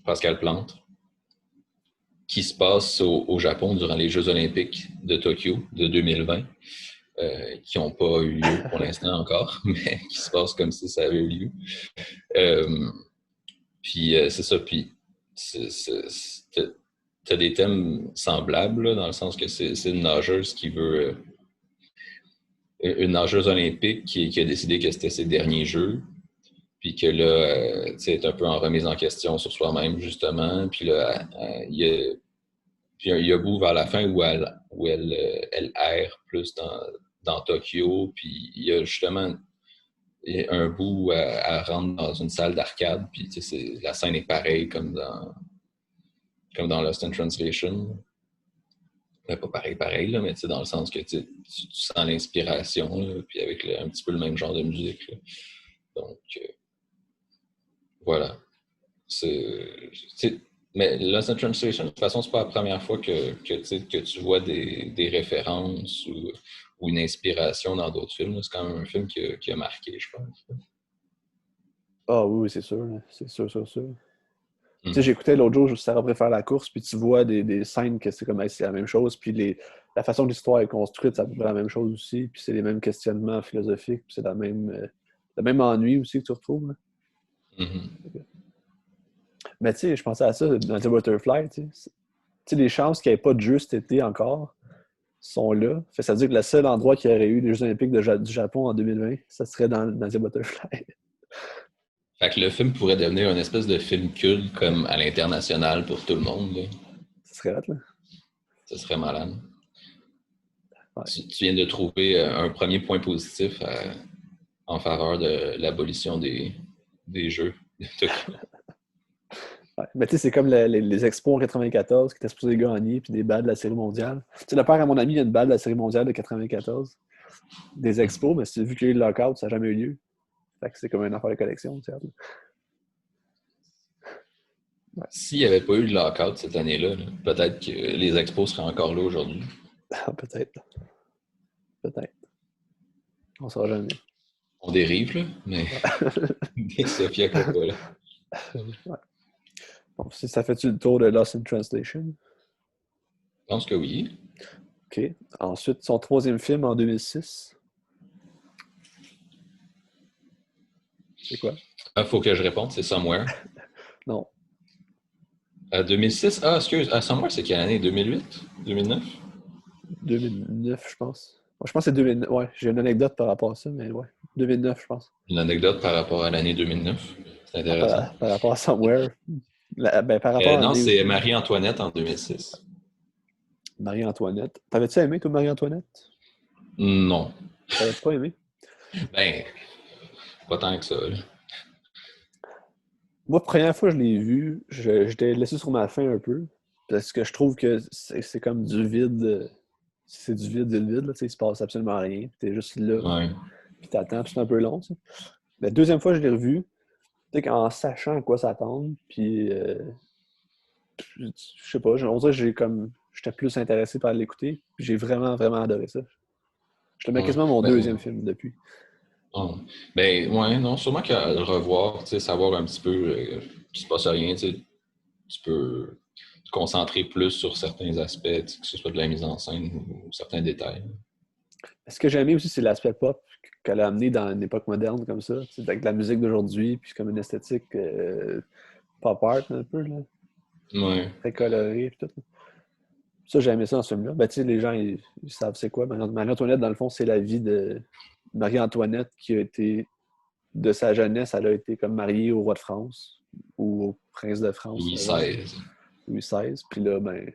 Pascal Plante, qui se passe au Japon durant les Jeux olympiques de Tokyo de 2020, qui n'ont pas eu lieu pour l'instant encore, mais qui se passe comme si ça avait eu lieu. Euh, Puis c'est ça, puis t'as des thèmes semblables, là, dans le sens que c'est une nageuse qui veut une nageuse olympique qui a décidé que c'était ses derniers jeux, puis que là, tu sais, est un peu en remise en question sur soi-même, justement. Puis là, il y a bout vers la fin elle erre plus dans Tokyo, puis il y a justement un bout où elle rentre dans une salle d'arcade, puis tu sais, la scène est pareille comme dans Lost in Translation. Pas pareil, pareil, là, mais dans le sens que tu sens l'inspiration, là, puis avec un petit peu le même genre de musique. Là. Donc, voilà. Mais Lost in Translation, de toute façon, c'est pas la première fois que tu vois des références ou une inspiration dans d'autres films. C'est quand même un film qui a marqué, je pense. Ah oui, c'est sûr. Là. C'est sûr, sûr, sûr. Tu sais, Mm. j'écoutais l'autre jour, Sarah préfère la course, puis tu vois des scènes que c'est comme hey, c'est la même chose, puis la façon que l'histoire est construite, c'est à peu près la même chose aussi, puis c'est les mêmes questionnements philosophiques, puis c'est le même ennui aussi que tu retrouves. Là. Mhm. Mais tu sais, je pensais à ça dans The Butterfly, tu sais. Tu sais, les chances qu'il n'y ait pas de jeu cet été encore sont là. Fait, ça veut dire que le seul endroit qui aurait eu les Jeux Olympiques du Japon en 2020, ça serait dans The Butterfly. Fait que le film pourrait devenir une espèce de film culte comme à l'international pour tout le monde. Là. Ça serait hot, là. Ça serait malade. Ouais. Tu viens de trouver un premier point positif en faveur de l'abolition des Jeux de Tokyo. Ouais. Mais tu sais, c'est comme les expos en 94 qui étaient supposés gagner, puis des balles de la Série mondiale. Tu sais, le père à mon ami, il y a une balle de la Série mondiale de 94. Des expos, mais vu qu'il y a eu le lockout, ça n'a jamais eu lieu. Fait que c'est comme une affaire de collection, tu sais. Ouais. S'il n'y avait pas eu le lockout cette année-là, là, peut-être que les expos seraient encore là aujourd'hui. Peut-être. Peut-être. On ne saura jamais. On dérive, là, mais Ouais. Sofia Coppola. Ouais. Bon, si ça fait-tu le tour de Lost in Translation? Je pense que oui. OK. Ensuite, son troisième film en 2006. C'est quoi? Il faut que je réponde, c'est Somewhere. Non. 2006? Ah, excuse. Somewhere, c'est quelle année? 2008? 2009? 2009, je pense. Ouais, je pense que c'est 2009. Ouais, j'ai une anecdote par rapport à ça, mais ouais. 2009, je pense. Une anecdote par rapport à l'année 2009. C'est intéressant. Par rapport à Somewhere. Par rapport à Non, l'année c'est aussi. Marie-Antoinette en 2006. Marie-Antoinette. T'avais-tu aimé, toi, Marie-Antoinette? Non. T'avais pas aimé? Ben, pas tant que ça. Là. Moi, première fois que je l'ai vu, j'étais laissé sur ma faim un peu. Parce que je trouve que c'est comme du vide. C'est du vide, vide, vide. Là, tu sais, il se passe absolument rien. Puis t'es juste là. Ouais. Puis t'attends. Puis c'est un peu long, ça. La deuxième fois que je l'ai revu, tu sais, en sachant à quoi s'attendre. Puis, je sais pas, on dirait que j'étais plus intéressé par l'écouter. Puis j'ai vraiment, vraiment adoré ça. Je le mets Ouais. quasiment mon deuxième Ben, film depuis. oh. Ben, ouais, non, sûrement qu'à le revoir, tu sais, savoir un petit peu qu'il se passe rien, tu sais, tu peux te concentrer plus sur certains aspects, tu sais, que ce soit de la mise en scène ou certains détails. Ce que j'ai aimé aussi, c'est l'aspect pop qu'elle a amené dans une époque moderne comme ça. C'est avec la musique d'aujourd'hui, puis comme une esthétique pop art un peu, là, Ouais. très colorée. Puis tout. Ça, j'ai aimé ça dans ce film-là. Ben, tu sais, les gens, ils savent c'est quoi. Marie-Antoinette, dans le fond, c'est la vie de Marie-Antoinette qui a été, de sa jeunesse, elle a été comme mariée au roi de France ou au prince de France, Louis genre XVI. Louis XVI. Puis là, ben,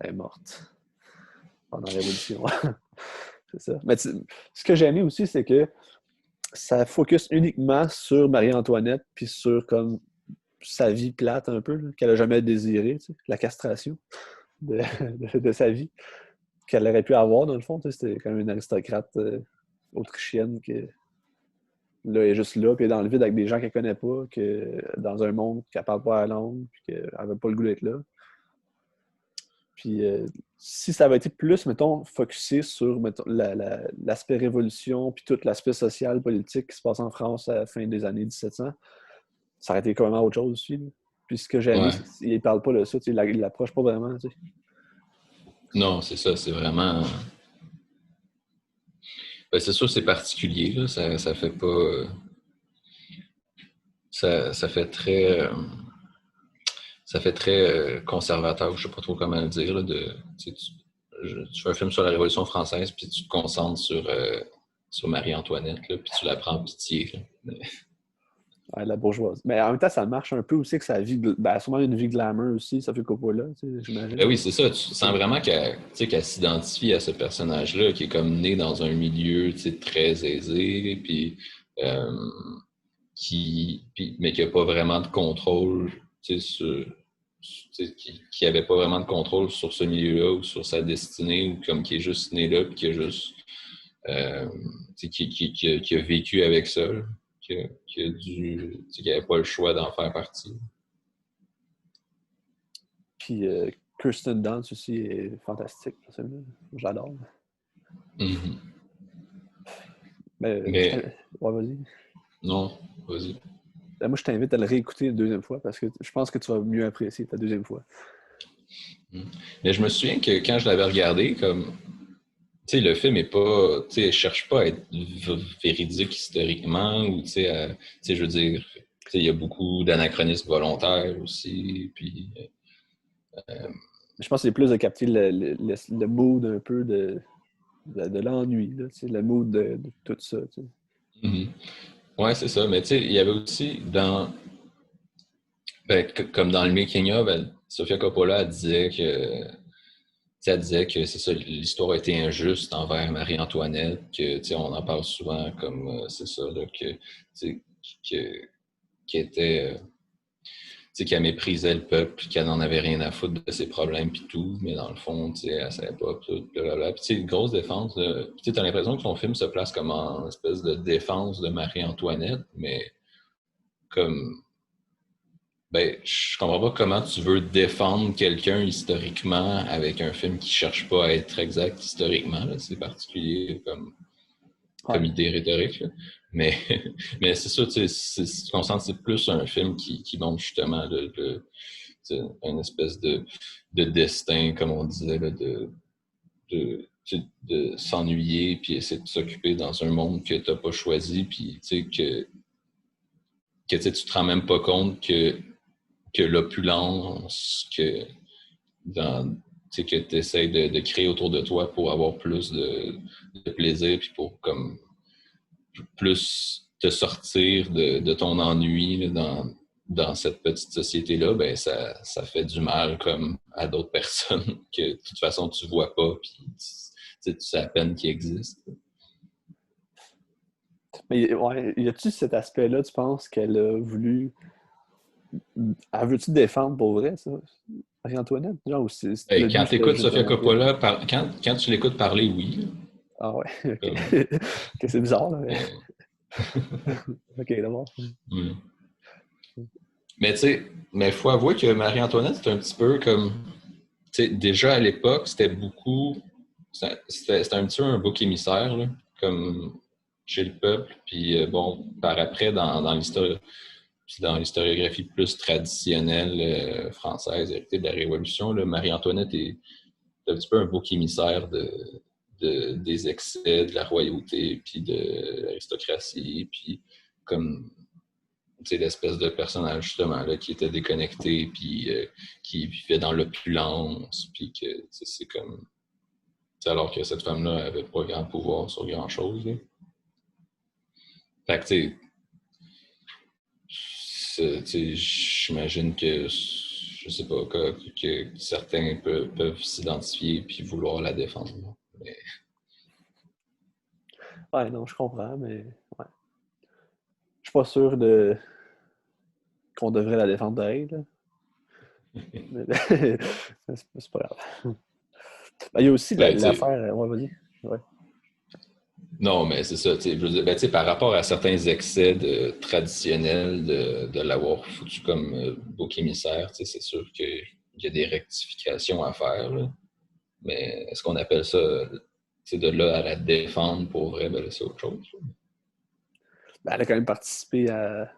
elle est morte pendant la Révolution. C'est ça. Mais ce que j'ai aimé aussi, c'est que ça focus uniquement sur Marie-Antoinette puis sur comme sa vie plate un peu, là, qu'elle a jamais désirée, tu sais, la castration de, de sa vie, qu'elle aurait pu avoir dans le fond. Tu sais, c'était quand même une aristocrate autrichienne qui là, elle est juste là, puis elle est dans le vide avec des gens qu'elle connaît pas, que, dans un monde qu'elle parle pas la langue, puis qu'elle n'avait pas le goût d'être là. Puis si ça avait été plus, mettons, focusé sur mettons, l'aspect révolution, puis tout l'aspect social, politique qui se passe en France à la fin des années 1700, ça aurait été quand même autre chose aussi. Là. Puis ce que j'ai aimé, Ouais. c'est qu'il ne parle pas de ça, il ne l'approche pas vraiment. Tu sais. Non, c'est ça, c'est vraiment. Ben, c'est sûr, c'est particulier, là. Ça fait pas. Ça fait très. Ça fait très conservateur, je sais pas trop comment le dire, là, tu fais un film sur la Révolution française, puis tu te concentres sur Marie-Antoinette, là, puis tu la prends en pitié. Là. Ouais, la bourgeoisie. Mais en même temps, ça marche un peu aussi que sa vie, ben, sûrement une vie glamour aussi, ça fait Coppola, tu sais, Ben j'imagine. oui, c'est ça. Tu sens vraiment qu'elle s'identifie à ce personnage-là, qui est comme né dans un milieu très aisé, puis euh, mais qui n'a pas vraiment de contrôle sur, qui n'avait pas vraiment de contrôle sur ce milieu-là ou sur sa destinée, ou comme qui est juste né là, puis qui a juste euh, qui a vécu avec ça, là, qui n'avait pas le choix d'en faire partie. Puis Kirsten Dunst aussi est fantastique, j'adore. Mm-hmm. Mais Mais ouais, vas-y. non, vas-y. Ben, moi, je t'invite à le réécouter une deuxième fois parce que je pense que tu vas mieux apprécier ta deuxième fois. Mm. Mais je me souviens que quand je l'avais regardé, comme tu sais, le film est pas, tu sais, il cherche pas à être véridique historiquement ou tu sais, je veux dire, tu sais, il y a beaucoup d'anachronismes volontaires aussi, puis Je pense que c'est plus de capter le mood un peu de l'ennui, là, le mood de tout ça. Tu sais. mhm. Ouais, c'est ça. Mais tu sais, il y avait aussi comme dans le making of, Sofia Coppola elle disait que elle disait que c'est ça, l'histoire a été injuste envers Marie-Antoinette, que tu sais, on en parle souvent comme c'est ça, là, que, tu sais, que, qui était qu'elle méprisait le peuple, qu'elle n'en avait rien à foutre de ses problèmes puis tout, mais dans le fond, elle savait pas tout, blablabla. Puis tu sais, une grosse défense, tu as l'impression que son film se place comme en espèce de défense de Marie-Antoinette, mais comme ben, je comprends pas comment tu veux défendre quelqu'un historiquement avec un film qui cherche pas à être exact historiquement. Là. C'est particulier comme Ouais. idée rhétorique. Là. Mais, mais c'est ça, tu sais, tu concentres, c'est plus un film qui montre justement une espèce de destin, comme on disait, là, de s'ennuyer puis essayer de s'occuper dans un monde que tu n'as pas choisi, puis que tu te rends même pas compte que l'opulence, que dans, sais, que tu essaies de créer autour de toi pour avoir plus de plaisir, puis pour comme plus te sortir de ton ennui là, dans cette petite société-là, ben ça fait du mal comme à d'autres personnes que de toute façon tu vois pas, puis tu sais à peine qu'ils existent. Mais ouais, y a-tu cet aspect-là, tu penses, qu'elle a voulu. Elle veut-tu défendre pour vrai, ça? Marie-Antoinette? Genre, ou Ben, le quand but, tu c'était écoutes juste de Sofia montrer. Coppola, quand tu l'écoutes parler, oui. Ah ouais, ok. Comme, Ok, c'est bizarre, là. Mais... mais, Ok, d'abord. hmm. Mais tu sais, mais il faut avouer que Marie-Antoinette, c'est un petit peu comme. Tu sais, déjà à l'époque, c'était beaucoup. C'était un petit peu un bouc émissaire, là, comme chez le peuple. Puis bon, par après, dans l'historiographie plus traditionnelle française, héritée de la Révolution, là, Marie-Antoinette est un petit peu un bouc émissaire des excès de la royauté, puis de l'aristocratie, puis comme l'espèce de personnage justement là, qui était déconnecté, puis qui vivait dans l'opulence, puis que c'est comme. Alors que cette femme-là avait pas grand pouvoir sur grand-chose. Là. Fait que j'imagine que je sais pas que certains peuvent s'identifier puis vouloir la défendre. Mais... Ouais, non, je comprends, mais ouais. Je suis pas sûr de qu'on devrait la défendre pareil, là. Mais... c'est pas grave. Ben, il y a aussi Ben, l'affaire. Ouais, vas-y. Ouais. non, mais c'est ça. Je veux dire, ben, par rapport à certains excès traditionnels de l'avoir foutu comme bouc émissaire, c'est sûr qu'il y a des rectifications à faire. Là. Mais est-ce qu'on appelle ça de là à la défendre pour vrai, ben, c'est autre chose. Ben, elle a quand même participé à,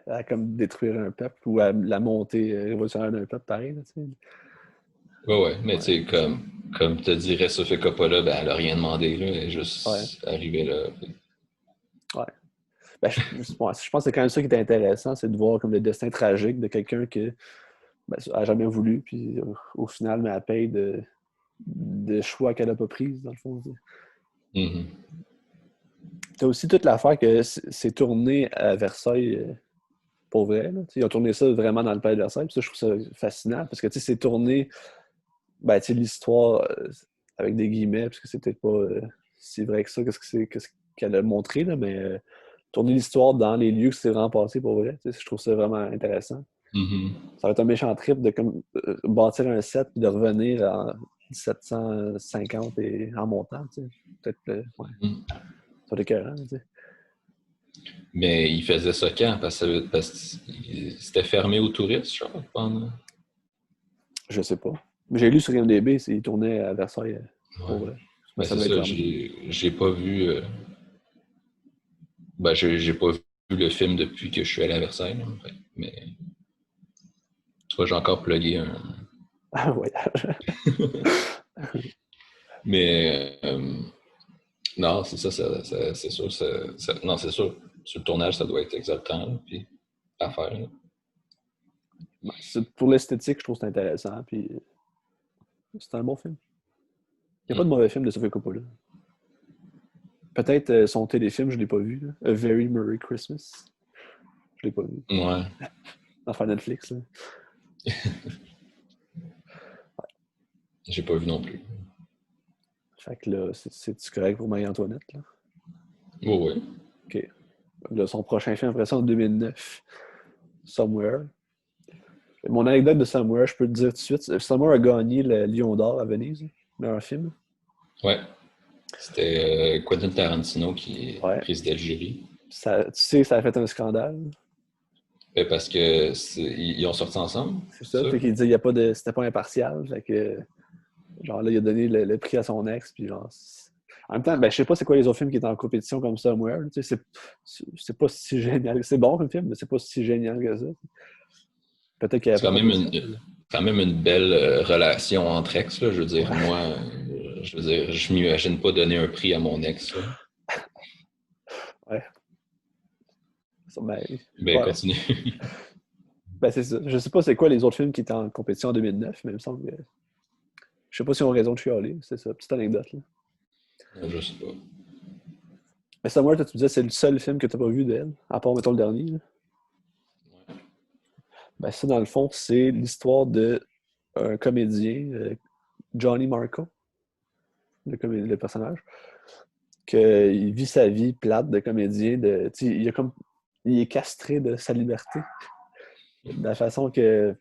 à comme détruire un peuple ou à la montée révolutionnaire d'un peuple, pareil. Là, tu sais. Ouais, mais tu Ouais. sais, comme te dirait Sofia Coppola, ben, elle a rien demandé, là, elle est Ouais. juste arrivée là. Ouais. Ben, je pense que c'est quand même ça qui est intéressant, c'est de voir comme le destin tragique de quelqu'un qui ben, a jamais voulu, puis au final, mais elle paye de choix qu'elle n'a pas prise, dans le fond. Mhm. Tu as aussi toute l'affaire que c'est tourné à Versailles pour vrai. Là. Ils ont tourné ça vraiment dans le palais de Versailles. Puis ça, je trouve ça fascinant parce que c'est tourné, ben, l'histoire avec des guillemets, parce que c'est peut-être pas si vrai que ça, qu'est-ce qu'elle a montré, là, mais tourner l'histoire dans les lieux que c'est vraiment passé pour vrai. Je trouve ça vraiment intéressant. Mhm. Ça va être un méchant trip de comme, bâtir un set puis de revenir en 1750 et en montant. Peut-être, ouais, Mhm. ça va être écœurant. Mais il faisait ça quand? Parce que c'était fermé aux touristes, je crois, pendant. Je sais pas. Mais j'ai lu sur IMDb, il tournait à Versailles pour Ouais. vrai. Mais Ben, ça c'est doit être ça, fermé. j'ai pas vu. Ben, j'ai pas vu le film depuis que je suis allé à Versailles, là, en fait. Mais tu vois, j'ai encore plugué un. Ah, voyage. Mais non, c'est ça, c'est sûr. Non, c'est sûr. Sur le tournage, ça doit être exaltant, là, puis à faire. Là. Ben, pour l'esthétique, je trouve que c'est intéressant. Puis c'est un bon film. Il n'y a pas de Mm. mauvais film de Sofia Coppola. Peut-être son téléfilm, je ne l'ai pas vu. Là. A Very Merry Christmas. Je ne l'ai pas vu. Ouais. Enfin, Netflix. Là. J'ai pas vu non plus. Fait que là, c'est correct pour Marie-Antoinette. Là. Oui, oui. OK. Là, son prochain film, après ça, en 2009. Somewhere. Mon anecdote de Somewhere, je peux te dire tout de suite. Somewhere a gagné le Lion d'Or à Venise. Meilleur film. Ouais. C'était Quentin Tarantino qui Ouais. présidait le jury. Ça, tu sais, ça a fait un scandale. Parce que ils ont sorti ensemble, C'est c'est ça. ça? Puis qu'il disait qu'il y a pas de. C'était pas impartial. Fait que, genre là, il a donné le prix à son ex. Puis genre. En même temps, ben, je sais pas c'est quoi les autres films qui étaient en compétition comme Somewhere. Tu sais, c'est pas si génial. C'est bon comme film, mais c'est pas si génial que ça. Peut-être qu'il n'y C'est avait pas de compétition. quand même une belle relation entre ex, là. Je veux dire, Ouais. moi, je m'imagine pas donner un prix à mon ex, là. Ouais. Ça, ben, Ben, ouais. continue. Ben, c'est ça. Je sais pas c'est quoi les autres films qui étaient en compétition en 2009, mais il me semble que... Je sais pas si on a raison de chialer. C'est ça, petite anecdote, là. Je sais pas. Mais Somewhere, toi, tu me disais c'est le seul film que t'as pas vu d'elle, à part, mettons, le dernier, là. Ben, ça, dans le fond, c'est l'histoire de un comédien, Johnny Marco, le personnage, qu'il vit sa vie plate de comédien, il est castré de sa liberté. De la façon que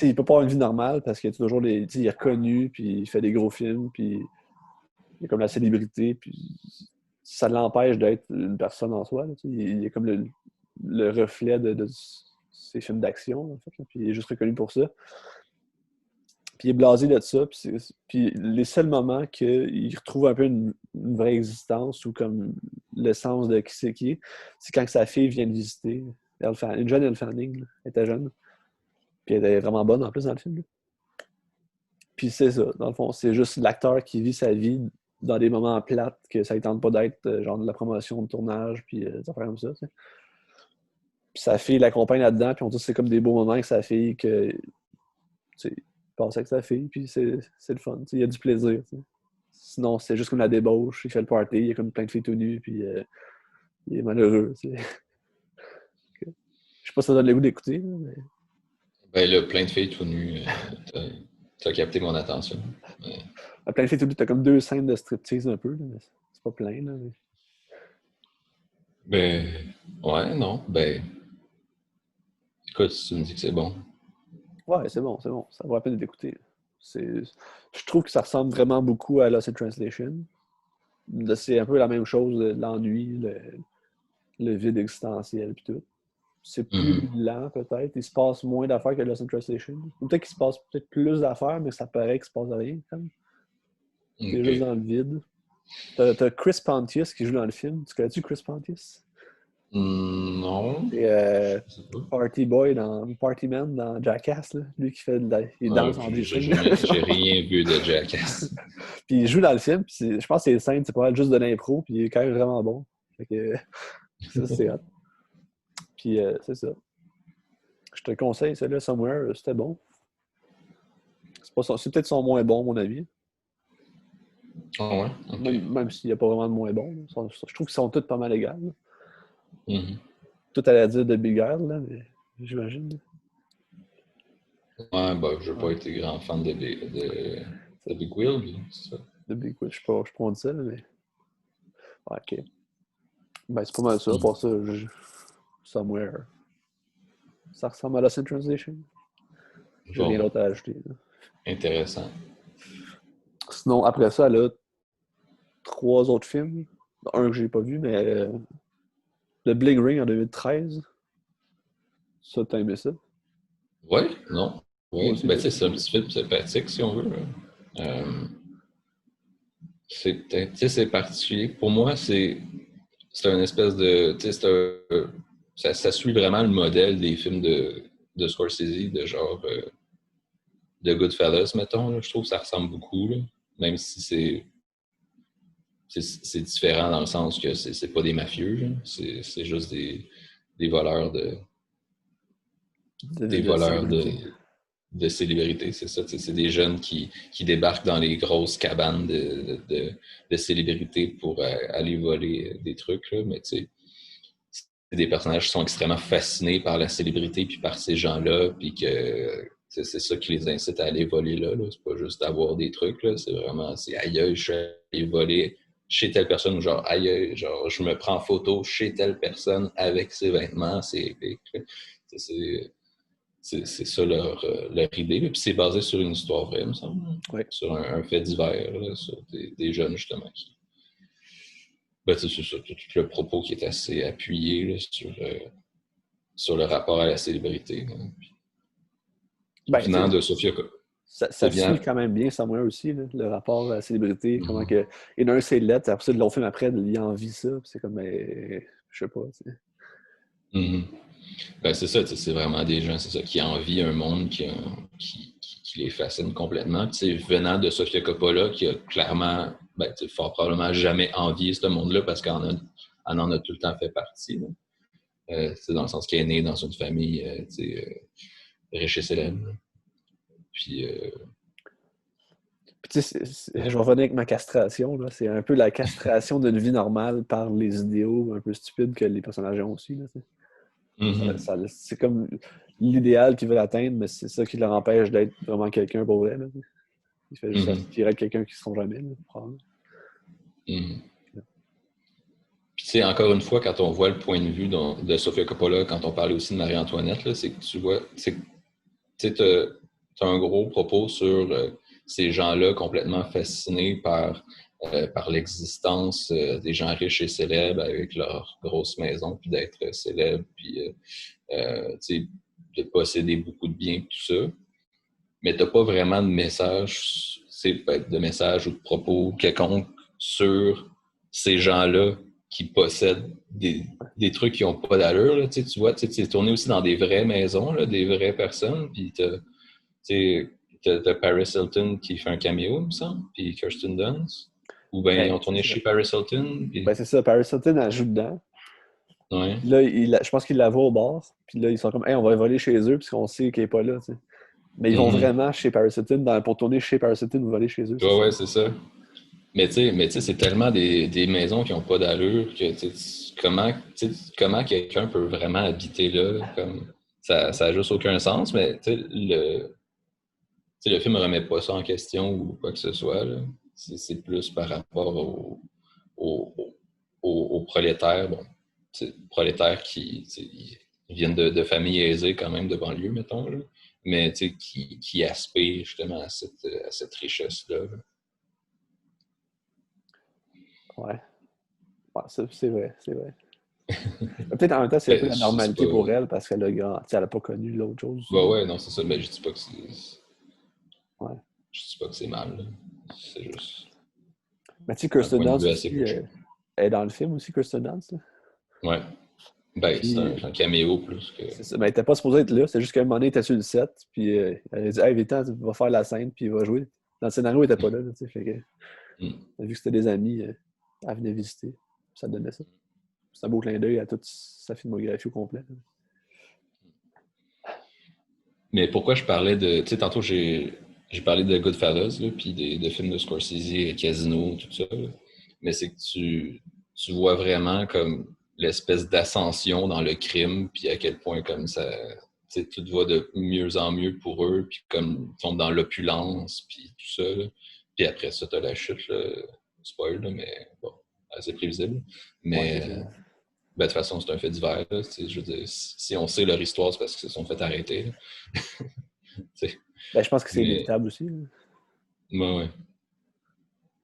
il peut pas avoir une vie normale parce qu'il y a toujours il est reconnu, puis il fait des gros films, puis il est comme la célébrité, puis ça l'empêche d'être une personne en soi. Là, il est comme le reflet de ses films d'action, en fait, là, puis il est juste reconnu pour ça. Puis il est blasé de ça, puis les seuls moments qu'il retrouve un peu une vraie existence ou comme le sens de qui c'est qui est, c'est quand sa fille vient le visiter. Une jeune Elle Fanning, là. Elle était jeune. Puis elle était vraiment bonne en plus dans le film. Là. Puis c'est ça, dans le fond, c'est juste l'acteur qui vit sa vie dans des moments plates que ça ne tente pas d'être, genre de la promotion de tournage, puis des affaires comme ça. T'sais. Puis sa fille l'accompagne là-dedans, puis on dit que c'est comme des beaux moments avec sa fille que il passe avec sa fille, puis c'est le fun. Il y a du plaisir. T'sais. Sinon, c'est juste comme la débauche, il fait le party, il y a comme plein de filles tout nues, puis il est malheureux. T'sais. Je sais pas si ça donne le goût d'écouter, mais... Ben là, plein de filles tout nues, t'as capté mon attention. Ouais. Plein de filles tout nues, t'as comme 2 scènes de striptease un peu, là, mais c'est pas plein. Là, mais... Ben, ouais, non, ben, écoute, si tu me dis que c'est bon. Ouais, c'est bon, c'est bon. Ça vaut la peine d'écouter. Je trouve que ça ressemble vraiment beaucoup à Lost in Translation. C'est un peu la même chose, l'ennui, le vide existentiel et tout. C'est plus lent, peut-être. Il se passe moins d'affaires que Lost in Translation. Ou peut-être qu'il se passe peut-être plus d'affaires, mais ça paraît qu'il se passe rien, quand même. T'es juste dans le vide. T'as Chris Pontius qui joue dans le film. Tu connais-tu Chris Pontius? Non. C'est Party Boy Party Man dans Jackass, là. Lui qui fait il danse en J'ai rien vu de Jackass. Puis il joue dans le film, puis je pense que c'est scènes, c'est pas mal juste de l'impro, puis il est quand même vraiment bon. Fait que ça, c'est hot. Puis c'est ça. Je te conseille, celui-là, Somewhere, c'était bon. C'est peut-être son moins bon, à mon avis. Ah ouais? Okay. Même s'il n'y a pas vraiment de moins bon. Je trouve qu'ils sont tous pas mal égales. Tout à la dire de Big Girl, là, mais j'imagine. Ouais, bah, je n'ai pas été grand fan de Big Wheel, c'est ça? De Big Wheel, je sais pas on dit ça, là, mais... Ouais, ok. Ben, c'est pas mal ça. Pour ça, Somewhere. Ça ressemble à Lost in Translation. J'ai rien d'autre à ajouter. Là. Intéressant. Sinon, après ça, elle a 3 autres films. Un que j'ai pas vu, mais The Bling Ring en 2013. Ça, t'as aimé ça? Oui, non. Oui, aussi, ben tu sais, c'est un petit film sympathique, si on veut. C'est particulier. Pour moi, c'est une espèce de... Ça suit vraiment le modèle des films de Scorsese, de genre... de Goodfellas, mettons. Là. Je trouve que ça ressemble beaucoup, là. Même si c'est différent dans le sens que c'est pas des mafieux, c'est juste des voleurs de célébrités, c'est ça. C'est des jeunes qui débarquent dans les grosses cabanes de célébrités pour aller voler des trucs, là. Mais tu sais, c'est des personnages qui sont extrêmement fascinés par la célébrité puis par ces gens-là, puis que c'est ça qui les incite à aller voler là. C'est pas juste d'avoir des trucs, là. C'est vraiment, aïe, je suis allé voler chez telle personne, ou genre, aïe, genre, je me prends en photo chez telle personne avec ses vêtements, c'est épique. C'est ça leur idée. Là. Puis c'est basé sur une histoire vraie, il me semble. Oui. Sur un fait divers, là, sur des jeunes, justement, qui... Ben, c'est ça, tout le propos qui est assez appuyé là, sur le rapport à la célébrité. Venant de Sofia Coppola. Ça suit quand même bien Somewhere aussi, là, le rapport à la célébrité. Comment que. Et d'un, c'est lettre, après ça, de l'autre film après, il envie ça. C'est comme, je sais pas. Ben, c'est ça, c'est vraiment des gens, c'est ça, qui envient un monde qui les fascine complètement. Puis, venant de Sofia Coppola, qui a clairement, fort probablement jamais envié ce monde-là parce qu'elle en a tout le temps fait partie. Là. Dans le sens qu'elle est née dans une famille riche et célèbre. Puis, Puis tu sais, je vais revenir avec ma castration, là. C'est un peu la castration d'une vie normale par les idéaux un peu stupides que les personnages ont aussi, là, c'est comme l'idéal qu'ils veulent atteindre, mais c'est ça qui leur empêche d'être vraiment quelqu'un pour vrai, là. Il fait juste aspirer à quelqu'un qui ne seront jamais, là, probablement. Puis, tu sais, encore une fois, quand on voit le point de vue de Sofia Coppola, quand on parlait aussi de Marie-Antoinette, là, c'est que tu vois, tu as un gros propos sur ces gens-là complètement fascinés par l'existence des gens riches et célèbres avec leur grosse maison, puis d'être célèbres, puis de posséder beaucoup de biens, tout ça. Mais tu n'as pas vraiment de message, de message ou de propos quelconque sur ces gens-là qui possèdent des trucs qui n'ont pas d'allure. Là, tu vois, c'est tourné aussi dans des vraies maisons, là, des vraies personnes. Puis t'as Paris Hilton qui fait un caméo, il me semble, puis Kirsten Dunst. Ou bien ils ont tourné chez Paris Hilton. Puis... Ben, c'est ça, Paris Hilton, elle joue dedans. Ouais. Là, je pense qu'il la voit au bar. Puis là, ils sont comme, hey, on va voler chez eux, puisqu'on sait qu'elle n'est pas là. T'sais. Mais ils vont vraiment chez Paris Hilton, pour tourner chez Paris Hilton, voler chez eux. Ouais, c'est ça. Mais tu sais, c'est tellement des maisons qui n'ont pas d'allure que comment quelqu'un peut vraiment habiter là, comme ça n'a juste aucun sens, mais le film ne remet pas ça en question ou quoi que ce soit. Là. C'est plus par rapport aux prolétaires, prolétaires qui viennent de familles aisées quand même de banlieue, mettons, là, mais qui aspirent justement à cette richesse-là. Là. Ouais. C'est vrai. Peut-être en même temps, c'est un peu la normalité pour elle parce qu'elle n'a pas connu l'autre chose. Ouais, non, c'est ça. Mais je dis pas que c'est. Ouais. Je dis pas que c'est mal. Là. C'est juste. Mais tu sais, Kirsten Dunst aussi, elle est dans le film aussi, Kirsten Dunst. Ouais. Ben, puis, c'est un caméo plus que. C'est ça. Mais elle n'était pas supposée être là. C'est juste qu'à un moment donné, elle était sur le set. Puis elle a dit, hey, Vitan, va faire la scène, puis il va jouer. Dans le scénario, il n'était pas là. Là fait que, vu que c'était des amis, elle venait visiter. Ça donnait ça. C'est un beau clin d'œil à toute sa filmographie au complet. Là. Mais pourquoi je parlais de. Tu sais, tantôt, j'ai parlé de Goodfellas, là, puis de films de Scorsese, Casino, tout ça. Là. Mais c'est que tu vois vraiment comme l'espèce d'ascension dans le crime, puis à quel point comme ça. Tout va de mieux en mieux pour eux, puis comme ils tombent dans l'opulence, puis tout ça. Là. Puis après ça, t'as la chute, là, spoil, là, mais bon, assez prévisible. Mais de toute façon, c'est un fait divers. Là, je veux dire, si on sait leur histoire, c'est parce qu'ils se sont fait arrêter. Ben, je pense que c'est inévitable aussi. Ouais.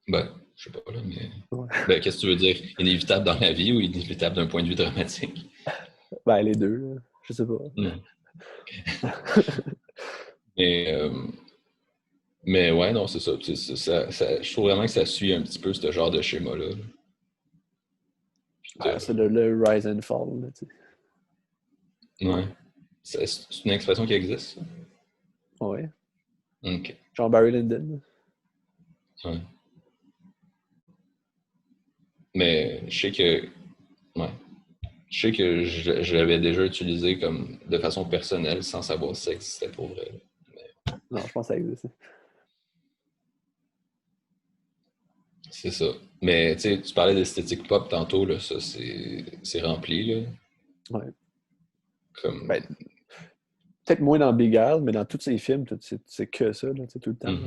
Ben, je sais pas, là, mais. Ouais. Ben, qu'est-ce que tu veux dire? Inévitable dans la vie ou inévitable d'un point de vue dramatique? Ben, les deux, là. Je sais pas. Mais ouais, non, c'est ça. Je trouve vraiment que ça suit un petit peu ce genre de schéma-là. C'est le rise and fall. Là, ouais. C'est une expression qui existe, ça? Ouais. OK. Genre Barry Lyndon. Ouais. Mais je sais que. Ouais. Je sais que je l'avais déjà utilisé comme de façon personnelle sans savoir si ça existait pour vrai. Mais... Non, je pense que ça existe. C'est ça. Mais tu sais, tu parlais d'esthétique pop tantôt, là, ça c'est rempli. Là. Ouais. Comme... Ben, peut-être moins dans Big Al, mais dans tous ces films, c'est que ça, là, tout le temps.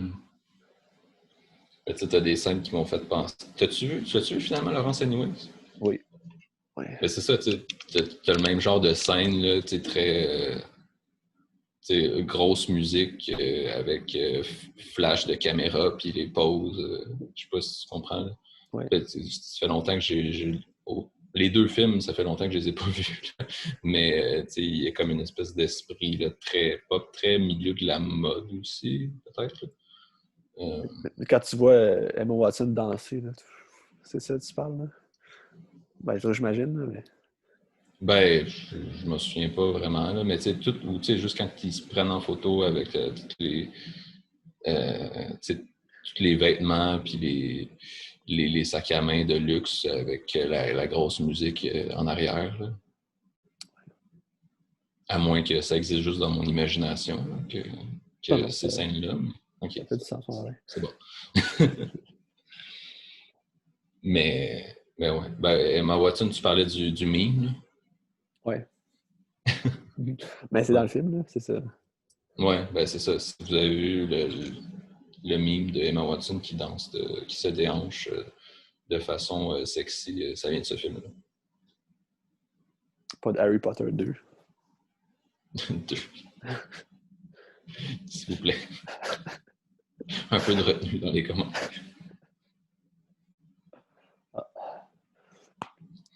Tu as des scènes qui m'ont fait penser. Tu as-tu vu finalement Laurence Anyways? Oui. Ouais. Mais c'est ça, tu as le même genre de scène, là, très grosse musique avec flash de caméra, puis les pauses. Je sais pas si tu comprends. Là. Ouais. Ça fait longtemps que les deux films, ça fait longtemps que je les ai pas vus. Là. Mais il y a comme une espèce d'esprit là, très pop, très milieu de la mode aussi, peut-être. Quand tu vois Emma Watson danser, là, c'est ça que tu parles, là? Ben, j'imagine, là, mais... Ben, je me souviens pas vraiment, là, mais tu sais, juste quand ils se prennent en photo avec tous les vêtements puis les sacs à main de luxe avec la grosse musique en arrière. Là. À moins que ça existe juste dans mon imagination, Non, que non, ces scènes-là. OK, ça fait du sens, ouais. c'est bon. Mais ouais. Ben, Emma Watson, tu parlais du meme, là? Ouais. Mais c'est dans Ouais. le film, là, c'est ça. Ouais, ben c'est ça. Si vous avez vu le meme de Emma Watson qui danse, qui se déhanche de façon sexy, ça vient de ce film-là. Pas de Harry Potter 2. Deux, s'il vous plaît. Un peu de retenue dans les commentaires.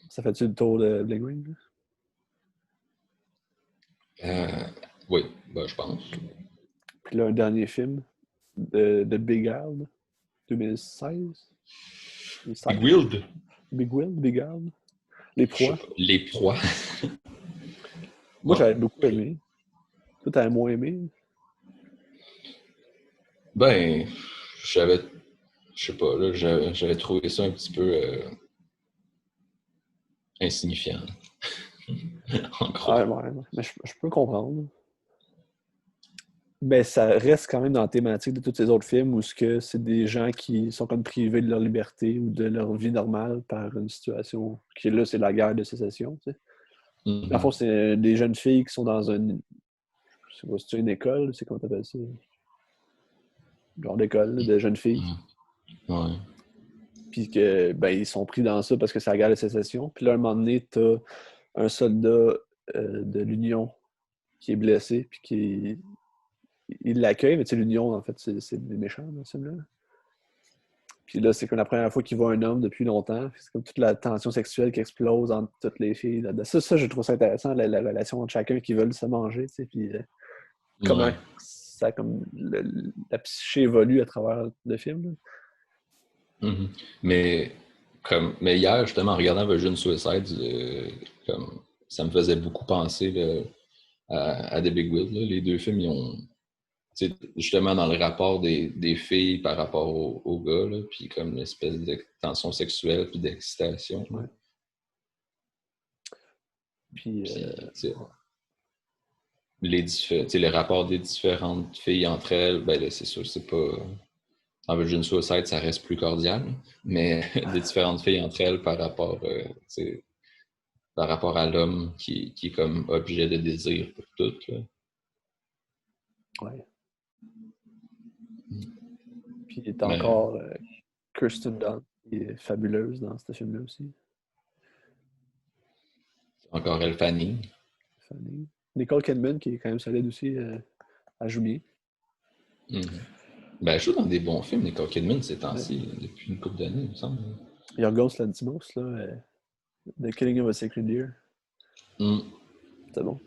Ça fait-tu le tour de Bling Ring? Là? Euh, oui, ben, je pense. Puis là, un dernier film de Big Al, 2016. Big 2016. Wild? Big Will, Big Al. Les Je sais Proies. pas. Les proies. Moi, Ouais. j'avais beaucoup aimé. Toi, t'avais moins aimé. Ben, j'avais, je sais pas, là, j'avais trouvé ça un petit peu insignifiant, en gros. Ah, ouais, ouais. Mais je peux comprendre. Ben, ça reste quand même dans la thématique de tous ces autres films où c'est des gens qui sont comme privés de leur liberté ou de leur vie normale par une situation qui, là, c'est la guerre de sécession, tu sais. Dans le fond, Mhm. c'est des jeunes filles qui sont dans je sais pas si c'est une école, c'est comment t'appelles ça? Genre d'école, là, de jeunes filles. Ouais. Puis que, ben, ils sont pris dans ça parce que c'est la guerre de sécession. Puis là, à un moment donné, t'as un soldat de l'Union qui est blessé, puis il l'accueille, mais tu sais, l'Union, en fait, c'est des méchants dans ce film-là. Puis là, c'est comme la première fois qu'il voit un homme depuis longtemps. C'est comme toute la tension sexuelle qui explose entre toutes les filles. Là-dedans. Ça, je trouve ça intéressant, la relation entre chacun qui veulent se manger, tu sais, puis comment Ouais. ça, comme la psyché évolue à travers le film. Là. Mhm. Mais, mais hier, justement, en regardant Virgin Suicide, comme, ça me faisait beaucoup penser là, à The Big Will. Là. Les deux films, ils ont, tu sais, justement, dans le rapport des filles par rapport aux gars, là, puis comme l'espèce de tension sexuelle puis d'excitation. Là. Ouais. Puis, Puis, tu sais, tu sais, les rapports des différentes filles entre elles, ben là, c'est sûr, c'est pas. En Virgin Suicide, ça reste plus cordial, mais des différentes filles entre elles tu sais, par rapport à l'homme qui est comme objet de désir pour toutes. Là. ouais. Puis, il est Mais encore Kirsten Dunst, qui est fabuleuse dans ce film-là aussi. encore elle, Fanny. Funny. Nicole Kidman, qui est quand même solide aussi, à joue bien. Mhm. Ben, elle joue dans des bons films, Nicole Kidman, ces Ouais. temps-ci, depuis une couple d'années, il me semble. Yorgos Lanthimos, là, The Killing of a Sacred Deer. Mm. C'est bon.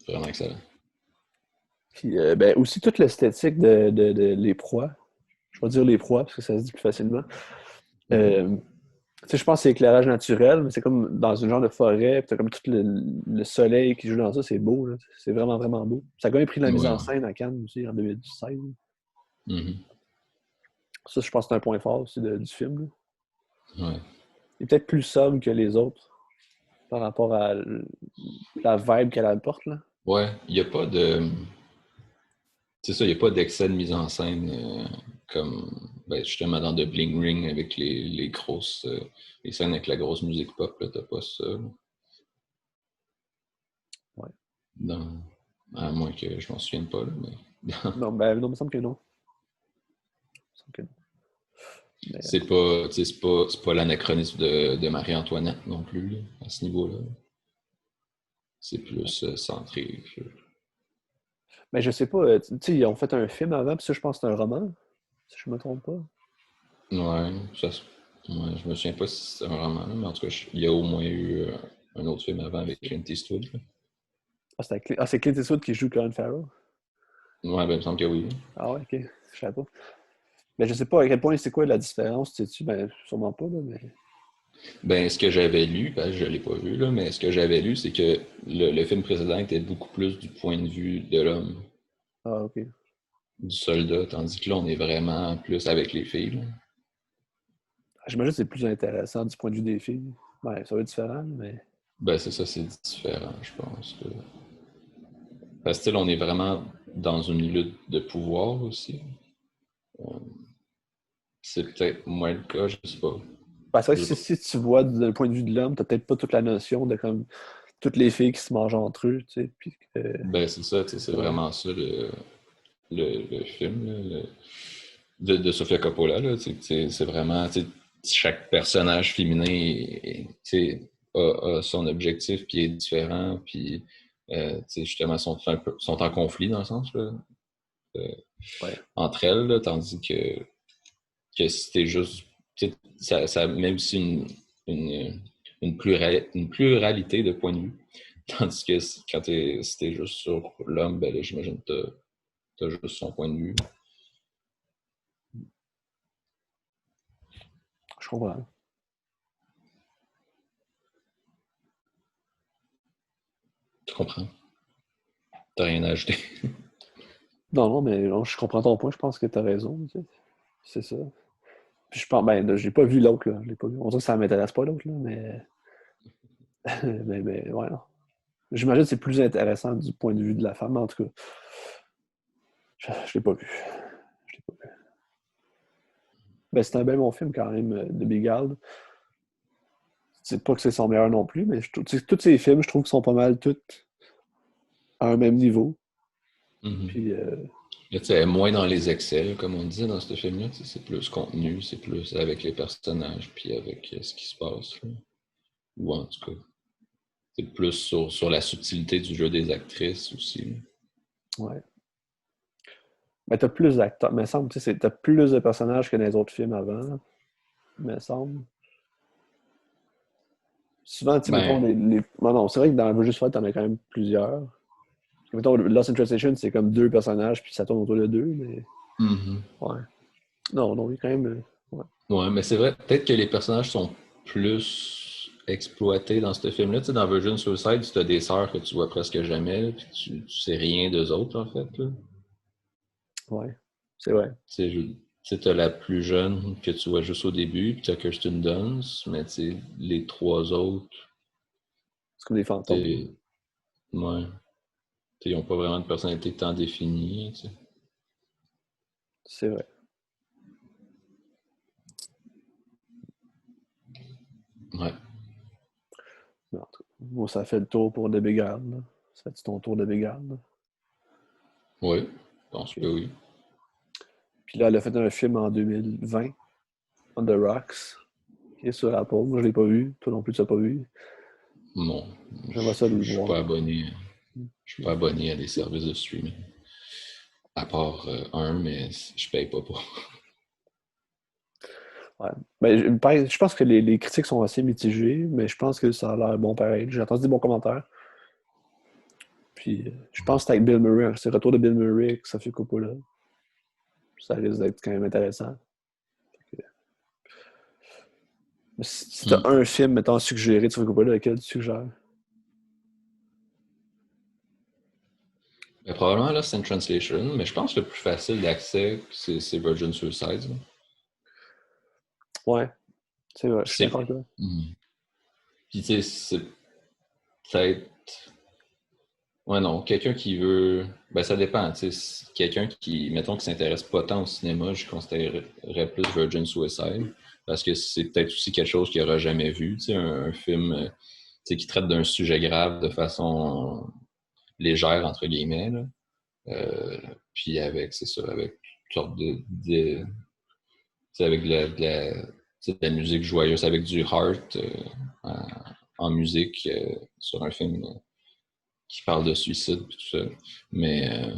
Vraiment excellent. Puis ben, aussi toute l'esthétique de Les Proies. Je vais dire Les Proies parce que ça se dit plus facilement. Mhm. Euh, tu sais, je pense que c'est éclairage naturel, mais c'est comme dans une genre de forêt, puis t'as comme tout le soleil qui joue dans ça, c'est beau. Là. C'est vraiment, vraiment beau. Ça a quand même pris de la mise Ouais, en ouais. scène à Cannes aussi en 2016. Mhm. Ça, je pense que c'est un point fort aussi du film. Là. Ouais. Il est peut-être plus sobre que les autres par rapport à la vibe qu'elle apporte. Là. Ouais, il n'y a pas de. C'est ça, il n'y a pas d'excès de mise en scène comme ben, justement dans The Bling Ring avec les grosses les scènes avec la grosse musique pop, là, t'as pas ça. Là. Ouais. Dans- à moins que je m'en souvienne pas, là, mais Non, ben, non, il me semble que non. Il me semble que non. Mais, c'est pas, tu sais, c'est pas l'anachronisme de Marie-Antoinette non plus, là, à ce niveau-là. C'est plus centré. mais je sais pas, tu sais, ils ont fait un film avant, puis ça, je pense que c'est un roman, si je me trompe pas. Ouais, ouais, je me souviens pas si c'est un roman, là, mais en tout cas, il y a au moins eu un autre film avant avec Clint Eastwood. Là. C'est Clint Eastwood qui joue Colin Farrell. Ouais, ben, il me semble que oui. Ah ouais, ok, je savais pas. Mais je sais pas à quel point c'est quoi la différence, sais-tu? Ben, sûrement pas, là, mais. Ben, ce que j'avais lu, ben, je l'ai pas vu, là, mais ce que j'avais lu, c'est que le film précédent était beaucoup plus du point de vue de l'homme, Ah, ok. du soldat, tandis que là, on est vraiment plus avec les filles. Là. J'imagine que c'est plus intéressant du point de vue des filles. Ouais, ça va être différent, mais. Ben, c'est ça, c'est différent, je pense. Là. Parce que on est vraiment dans une lutte de pouvoir aussi. Euh, c'est peut-être moins le cas, je sais pas. Parce que Je sais pas. si tu vois d'un point de vue de l'homme, t'as peut-être pas toute la notion de comme toutes les filles qui se mangent entre eux, tu sais. Puis, Ben c'est ça, c'est ouais. vraiment ça le film là, de Sofia Coppola. Là, c'est vraiment chaque personnage féminin a son objectif puis est différent. Puis justement sont en conflit dans le sens là, euh, Ouais. entre elles, là, tandis que c'était juste. Ça met aussi une pluralité de points de vue. Tandis que quand c'était juste sur l'homme, ben là, j'imagine que t'as juste son point de vue. Je comprends. Tu comprends? T'as rien à ajouter. Non, non, mais non, je comprends ton point, je pense que t'as raison, tu sais. C'est ça. Puis je pense, ben, là, j'ai pas vu l'autre, là. Je l'ai pas vu. On dirait que ça m'intéresse pas l'autre, là, mais. mais ouais, non. J'imagine que c'est plus intéressant du point de vue de la femme, en tout cas. Je l'ai pas vu. Je l'ai pas vu. Ben, c'est un bel bon film quand même, de Bigard. C'est pas que c'est son meilleur non plus, mais tous ces films, je trouve qu'ils sont pas mal tous à un même niveau. Mm-hmm. Puis, Mais tu sais, moins dans les excès, comme on disait dans ce film-là. C'est plus contenu, c'est plus avec les personnages, puis avec ce qui se passe. Là. Ou en tout cas, c'est plus sur la subtilité du jeu des actrices aussi. ouais. Mais t'as plus d'acteurs. Mais semble, tu sais, t'as plus de personnages que dans les autres films avant, là, me semble. Souvent, tu sais, mettons, Ben, bon, non, c'est vrai que dans le juste Fight, t'en as quand même plusieurs. Mettons, Lost in Translation, c'est comme deux personnages, puis ça tourne autour de deux, mais. mm-hmm. Ouais. Non, non, il est quand même. Ouais. Ouais, mais c'est vrai, peut-être que les personnages sont plus exploités dans ce film-là. Tu sais, dans Virgin Suicide, tu as des sœurs que tu vois presque jamais, puis tu sais rien d'eux autres, en fait. Là. Ouais. C'est vrai. Tu sais, t'as la plus jeune que tu vois juste au début, puis t'as Kirsten Dunst, mais tu sais, les trois autres, C'est comme des fantômes. t'es, ouais, ils n'ont pas vraiment de personnalité tant définie. Tu sais. C'est vrai. Ouais, Mais en tout cas, bon, ça fait le tour pour The Big Island, là. Ça fait ton tour de Big Island. oui, je pense que OK. oui. Puis là, elle a fait un film en 2020, On the Rocks, qui est sur Apple. Moi, je l'ai pas vu. Toi non plus, tu l'as pas vu. Non, J'aimerais ça le je suis pas voir. abonné. Je suis pas abonné à des services de streaming. À part un, mais je paye pas pour. Ouais. Ben, je pense que les critiques sont assez mitigées, mais je pense que ça a l'air bon pareil. J'ai entendu des bons commentaires. Puis je pense que c'est avec Bill Murray, hein. C'est le retour de Bill Murray avec Sofia Coppola. Ça risque d'être quand même intéressant. Mais si t'as Hmm. un film, mettons, suggéré de Sofia Coppola, lequel tu suggères? Mais probablement là, c'est une translation, mais je pense que le plus facile d'accès, c'est Virgin Suicide. Là. Ouais, c'est vrai, je suis d'accord C'est. avec toi. Hmm. Puis tu sais, c'est peut-être. Ouais, non, quelqu'un qui veut. Ben, ça dépend. Tu sais, quelqu'un qui, mettons, qui s'intéresse pas tant au cinéma, je considérerais plus Virgin Suicide. Parce que c'est peut-être aussi quelque chose qu'il n'aura jamais vu. Tu sais, un film tu sais, qui traite d'un sujet grave de façon légère, entre guillemets. Là. Euh, puis avec, c'est ça, avec toutes sortes tu sais, avec tu sais, de la musique joyeuse, avec du heart en, en musique sur un film qui parle de suicide et tout ça. Mais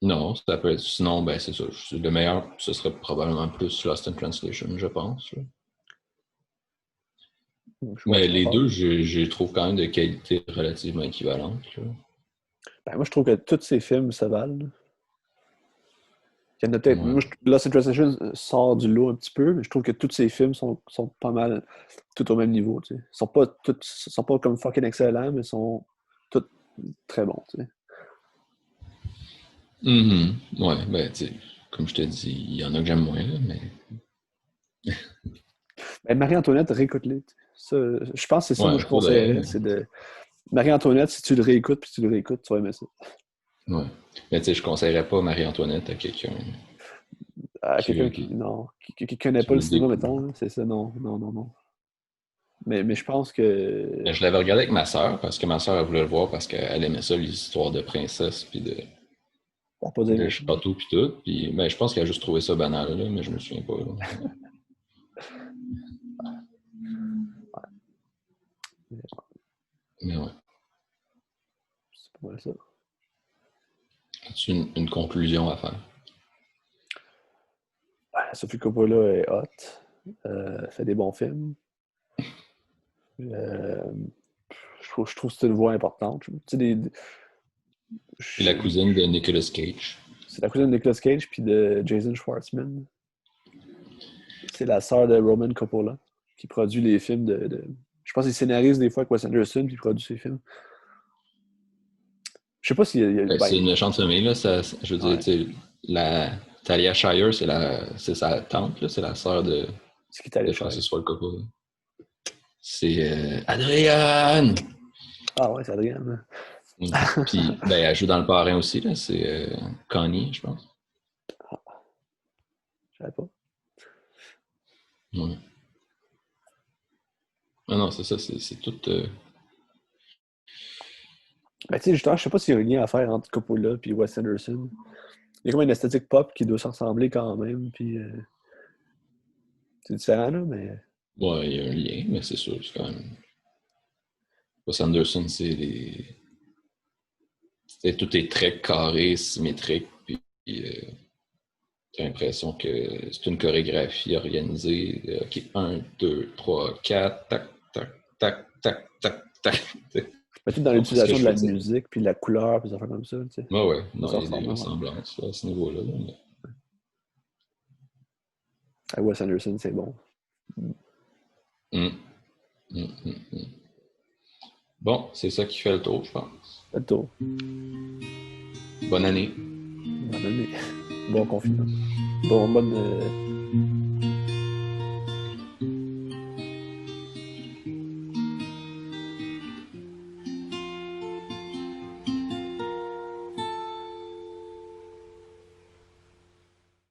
non, ça peut être. Sinon, ben c'est ça. Le meilleur, ce serait probablement plus Lost in Translation, je pense. Là. Ouais, je Mais suis les d'accord. deux, je trouve quand même de qualité relativement équivalente. Là. Ben, moi, je trouve que tous ces films se valent. Il y en a peut-être. Ouais. Moi, Lost in Translation sort du lot un petit peu, mais je trouve que tous ces films sont pas mal tout au même niveau. Tu sais. Sont pas comme fucking excellents, mais sont tous très bons. Tu sais. Mhm. Ouais, ben, tu sais, comme je te dis, il y en a que j'aime moins, là, mais. Ben, Marie-Antoinette, réécoute-les. Ça, je pense que c'est ça, moi, Ouais, je faudrait. conseillerais. C'est de. Marie-Antoinette, si tu le réécoutes puis tu le réécoutes, tu vas aimer ça. Ouais. Mais tu sais, je conseillerais pas Marie-Antoinette à quelqu'un À quelqu'un qui, qui connaît qui pas le veut cinéma, découvrir. mettons, là, c'est ça, non, non, non, non. Mais je pense que Mais je l'avais regardé avec ma sœur, parce que ma sœur, elle voulait le voir parce qu'elle aimait ça, les histoires de princesses, puis ça n'a pas de aimé ça. château, puis tout. Puis, ben, je pense qu'elle a juste trouvé ça banal, là, mais je me souviens pas. Là. Mais Mais ouais. c'est pas mal ça. As-tu une conclusion à faire? Sophie Coppola est hot. Fait des bons films. Euh, je trouve que c'est une voix importante. Tu sais, C'est la je- cousine de Nicolas Cage. c'est la cousine de Nicolas Cage puis de Jason Schwartzman. C'est la sœur de Roman Coppola qui produit les films je pense qu'il scénarise des fois avec Wes Anderson puis il produit ses films. Je sais pas s'il y a. Ben, c'est Ben, une méchante famille, là. Je veux dire, ouais. tu sais, Talia Shire, c'est sa tante, là, c'est la sœur C'est qui t'allait de faire. Francis Ford Coppola. C'est Adrienne! Ah ouais, c'est Adrien. Hein. Mm. Puis, ben, elle joue dans Le Parrain aussi, là. C'est Connie, je pense. Je savais pas. Ouais. Ah non, c'est ça, c'est tout. Ben, tu sais, justement, je sais pas s'il y a un lien à faire entre Coppola et Wes Anderson. Il y a comme une esthétique pop qui doit se ressembler quand même, puis c'est différent, là, mais Ouais, il y a un lien, mais c'est sûr, c'est quand même. Wes Anderson, tout est très carré, symétrique, puis t'as l'impression que c'est une chorégraphie organisée. OK, 1, 2, 3, 4, tac, tac, tac, tac, tac, tac. Tu mais tout dans comprends ce que l'utilisation de je la veux dire? musique, puis de la couleur, puis des affaires comme ça, tu sais. Ouais, ouais, Ça non, se il y a des ressemble, ouais. ressemblances là, à ce niveau-là. Là, mais... À Wes Anderson, c'est bon. Hum, hum, hum, hum. Bon, c'est ça qui fait le tour, je pense. Fait le tour. Bonne année. Bonne année. Bon confinement. Bonne